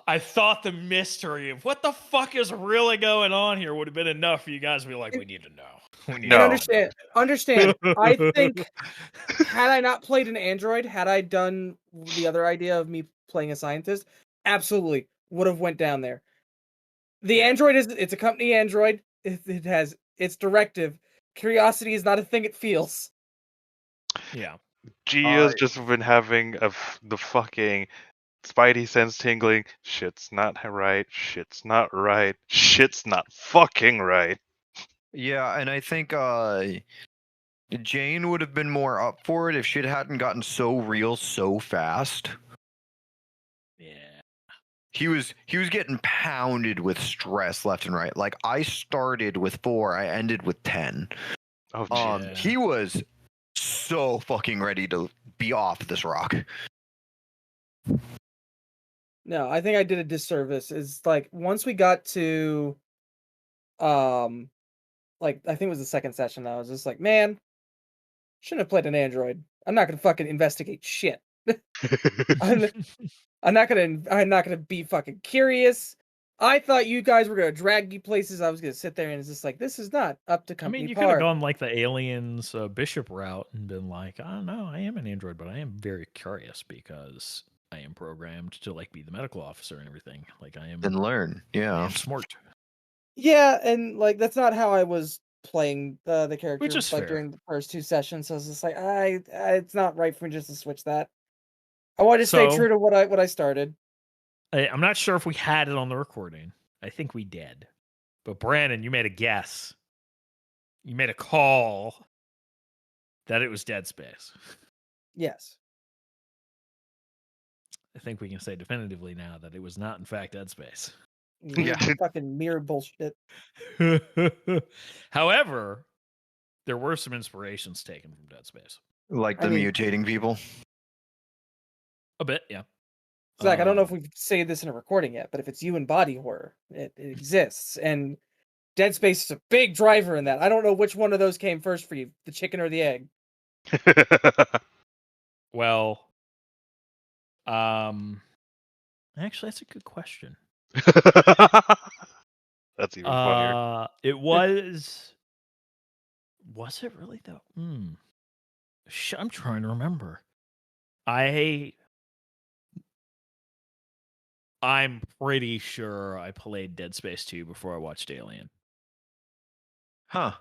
I thought the mystery of what the fuck is really going on here would have been enough for you guys to be like, we need to know. We need No. And understand. I think had I not played an android, had I done the other idea of me playing a scientist, absolutely would have went down there. The android it's a company android. It has its directive. Curiosity is not a thing it feels. Yeah. Gia's just been having the fucking Spidey sense tingling. Shit's not right. Shit's not right. Shit's not fucking right. Yeah, and I think Jane would have been more up for it if shit hadn't gotten so real so fast. Yeah. He was getting pounded with stress left and right. Like, I started with 4, I ended with 10. Oh, Yeah. He was so fucking ready to be off this rock. No, I think I did a disservice. Is like once we got to like I think it was the second session, I was just like, man, Shouldn't have played an android. I'm not gonna fucking investigate shit. I'm, I'm not gonna be fucking curious. I thought you guys were gonna drag me places. I was gonna sit there and it's just like, this is not up to I company mean, you could have par. gone like the aliens bishop route and been like, I don't know, I am an android, but I am very curious because I am programmed to like be the medical officer and everything. Like I am, And learn. I Yeah. am smart. Yeah, and like that's not how I was playing the character Which is like fair. during the first 2 sessions. So I was just like, it's not right for me just to switch that. I wanted to stay So- true to what I started. I'm not sure if we had it on the recording. I think we did. But Brandon, you made a guess. You made a call that it was Dead Space. Yes. I think we can say definitively now that it was not, in fact, Dead Space. Weird Yeah. fucking mirror bullshit. However, there were some inspirations taken from Dead Space. Like I the mean- mutating people. A bit, yeah. Zach, I don't know if we've said this in a recording yet, but if it's you and body horror, it exists. And Dead Space is a big driver in that. I don't know which one of those came first for you, the chicken or the egg. Well, actually, that's a good question. That's even funnier. It was. Was it really though? I'm trying to remember. I'm pretty sure I played Dead Space 2 before I watched Alien. Huh.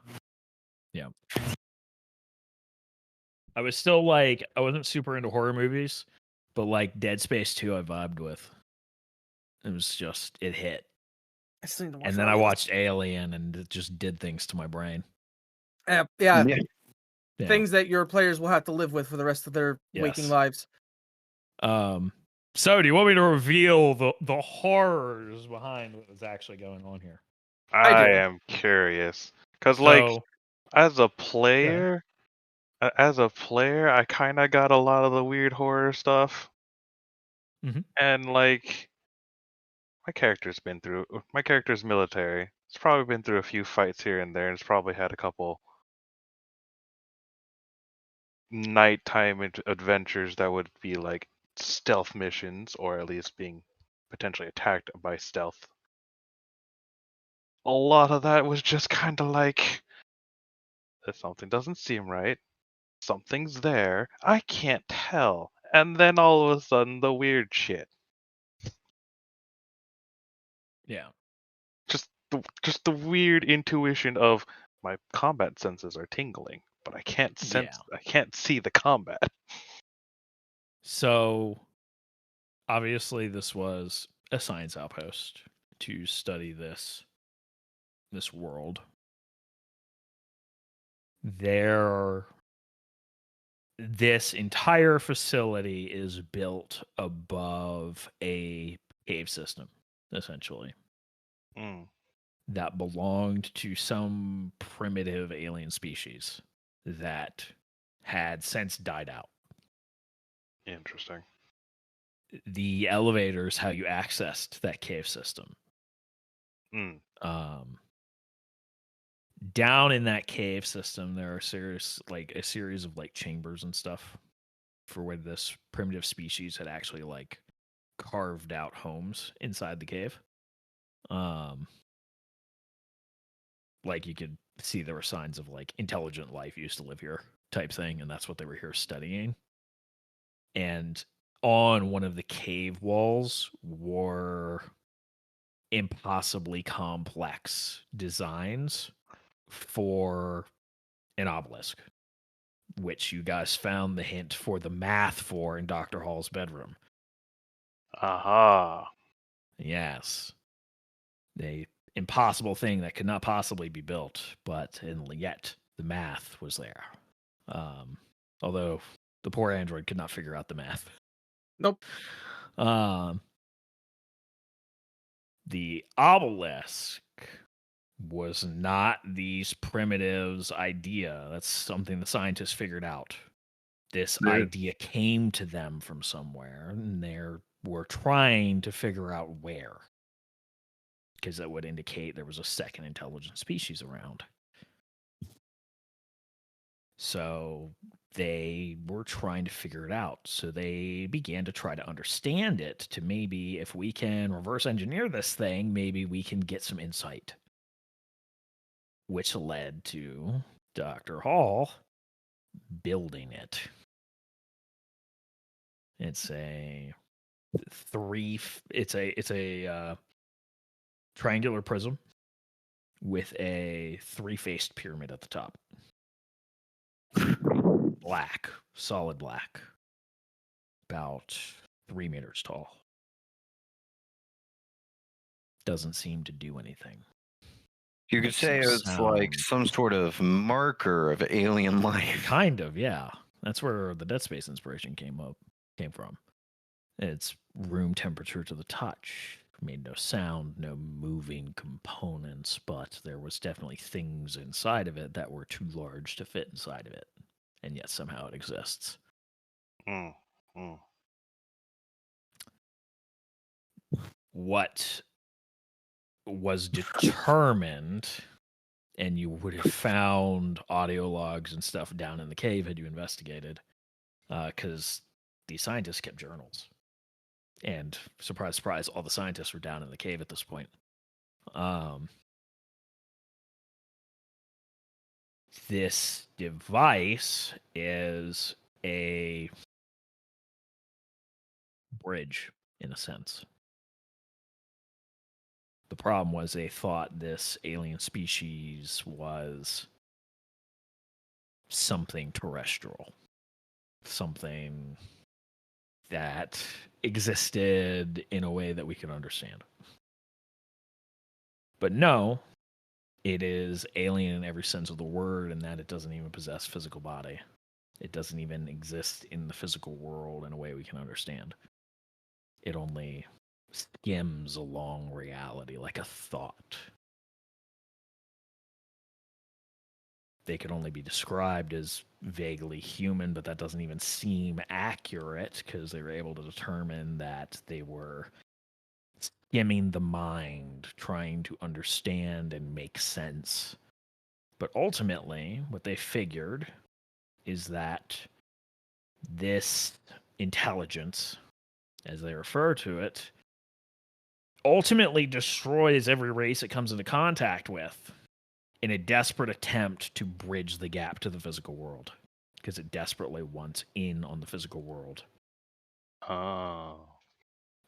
I was still like, I wasn't super into horror movies, but like Dead Space 2 I vibed with. It was just, it hit. I still need to watch And then I watched Alien and it just did things to my brain. Yeah, Yeah. Yeah. things that your players will have to live with for the rest of their waking Yes. lives. So do you want me to reveal the horrors behind what was actually going on here? I do. I am curious. Because, like, as a player, I kind of got a lot of the weird horror stuff. Mhm. And, like, my character's military. It's probably been through a few fights here and there, and it's probably had a couple nighttime adventures that would be like stealth missions, or at least being potentially attacked by stealth. A lot of that was just kind of like, something doesn't seem right. Something's there. I can't tell. And then all of a sudden, the weird shit. Yeah. Just the weird intuition of my combat senses are tingling, but I can't sense. I can't see the combat. So obviously this was a science outpost to study this world. This entire facility is built above a cave system, essentially, that belonged to some primitive alien species that had since died out. Interesting. The elevator is how you accessed that cave system. Down in that cave system, there are a series of like chambers and stuff for where this primitive species had actually like carved out homes inside the cave. Like you could see there were signs of like intelligent life used to live here type thing, and that's what they were here studying. And on one of the cave walls were impossibly complex designs for an obelisk, which you guys found the hint for the math for in Dr. Hall's bedroom. Aha. Yes. A impossible thing that could not possibly be built, but yet the math was there. Although the poor android could not figure out the math. Nope. The obelisk was not these primitives' idea. That's something the scientists figured out. This idea came to them from somewhere, and they were trying to figure out where, because that would indicate there was a second intelligent species around. So they were trying to figure it out. So they began to try to understand it, to maybe if we can reverse engineer this thing, maybe we can get some insight. Which led to Dr. Hall building it. It's a triangular prism with a three-faced pyramid at the top. Black, solid black, about 3 meters tall. Doesn't seem to do anything. You could Makes say some it's like sound. some sort of marker of alien life. Kind of, yeah. That's where the Dead Space inspiration came from. It's room temperature to the touch. Made no sound, no moving components, but there was definitely things inside of it that were too large to fit inside of it. And yet somehow it exists. Mm, mm. What was determined, and you would have found audio logs and stuff down in the cave had you investigated, because the scientists kept journals. And surprise, surprise, all the scientists were down in the cave at this point. This device is a bridge, in a sense. The problem was they thought this alien species was something terrestrial, something that existed in a way that we could understand. But no, it is alien in every sense of the word, in that it doesn't even possess physical body. It doesn't even exist in the physical world in a way we can understand. It only skims along reality like a thought. They could only be described as vaguely human, but that doesn't even seem accurate, because they were able to determine that they were skimming the mind, trying to understand and make sense. But ultimately, what they figured is that this intelligence, as they refer to it, ultimately destroys every race it comes into contact with in a desperate attempt to bridge the gap to the physical world, because it desperately wants in on the physical world. Oh.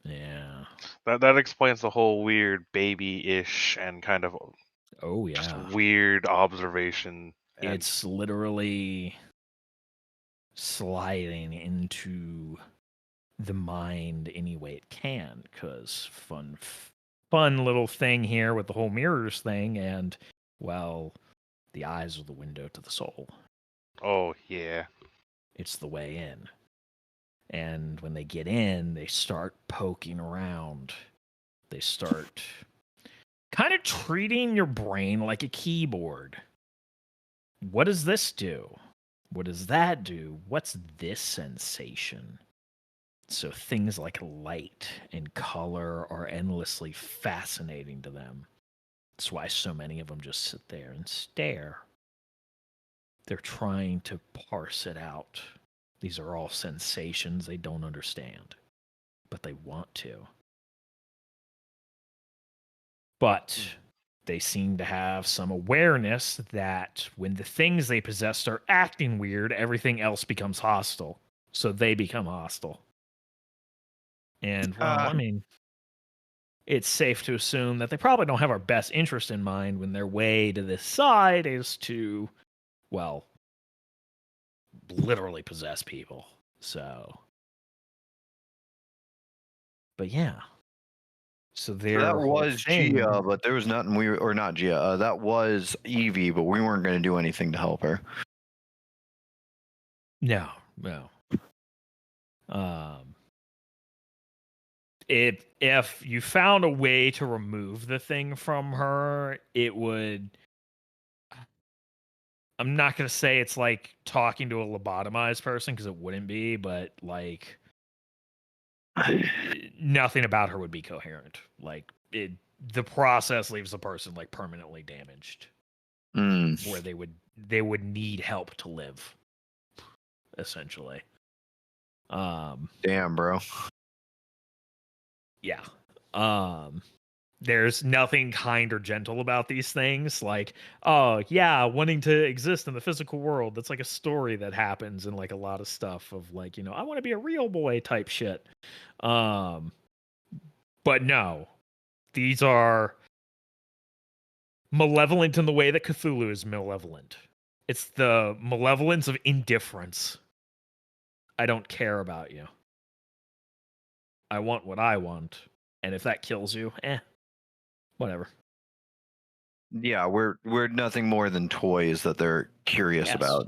Yeah. That explains the whole weird baby-ish and kind of Oh, yeah. just weird observation. And It's literally sliding into the mind any way it can, because fun little thing here with the whole mirrors thing, and, well, the eyes are the window to the soul. oh yeah. It's the way in. And when they get in, they start poking around. They start kind of treating your brain like a keyboard. What does this do? What does that do? What's this sensation? So things like light and color are endlessly fascinating to them. That's why so many of them just sit there and stare. They're trying to parse it out. These are all sensations they don't understand, but they want to. But they seem to have some awareness that when the things they possess start acting weird, everything else becomes hostile. So they become hostile. And, well, I mean, it's safe to assume that they probably don't have our best interest in mind when their way to this side is to, well, literally possess people. So, but yeah. So their That whole was thing, Gia, but there was nothing or not Gia. That was Evie, but we weren't going to do anything to help her. no. If you found a way to remove the thing from her, it would. I'm not gonna say it's like talking to a lobotomized person, because it wouldn't be, but like nothing about her would be coherent. Like the process leaves the person like permanently damaged, where they would they would need help to live, essentially. Damn, bro. Yeah. There's nothing kind or gentle about these things. Like, oh yeah, wanting to exist in the physical world. That's like a story that happens in like a lot of stuff of like, I want to be a real boy type shit. But no, these are malevolent in the way that Cthulhu is malevolent. It's the malevolence of indifference. I don't care about you. I want what I want. And if that kills you, whatever. Yeah, we're nothing more than toys that they're curious Yes. about.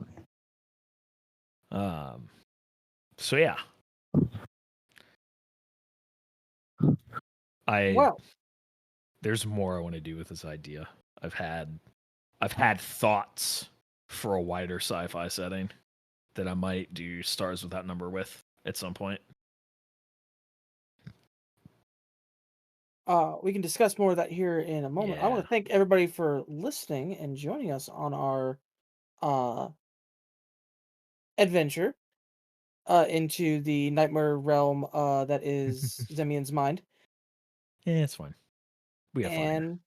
So yeah. Well, There's more I want to do with this idea. I've had thoughts for a wider sci-fi setting that I might do Stars Without Number with at some point. we can discuss more of that here in a moment. I want Yeah. to thank everybody for listening and joining us on our adventure into the nightmare realm that is Zemian's mind. Yeah, it's fine. We have fun here. And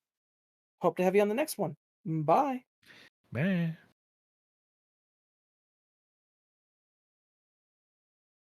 hope to have you on the next one. Bye. Bye.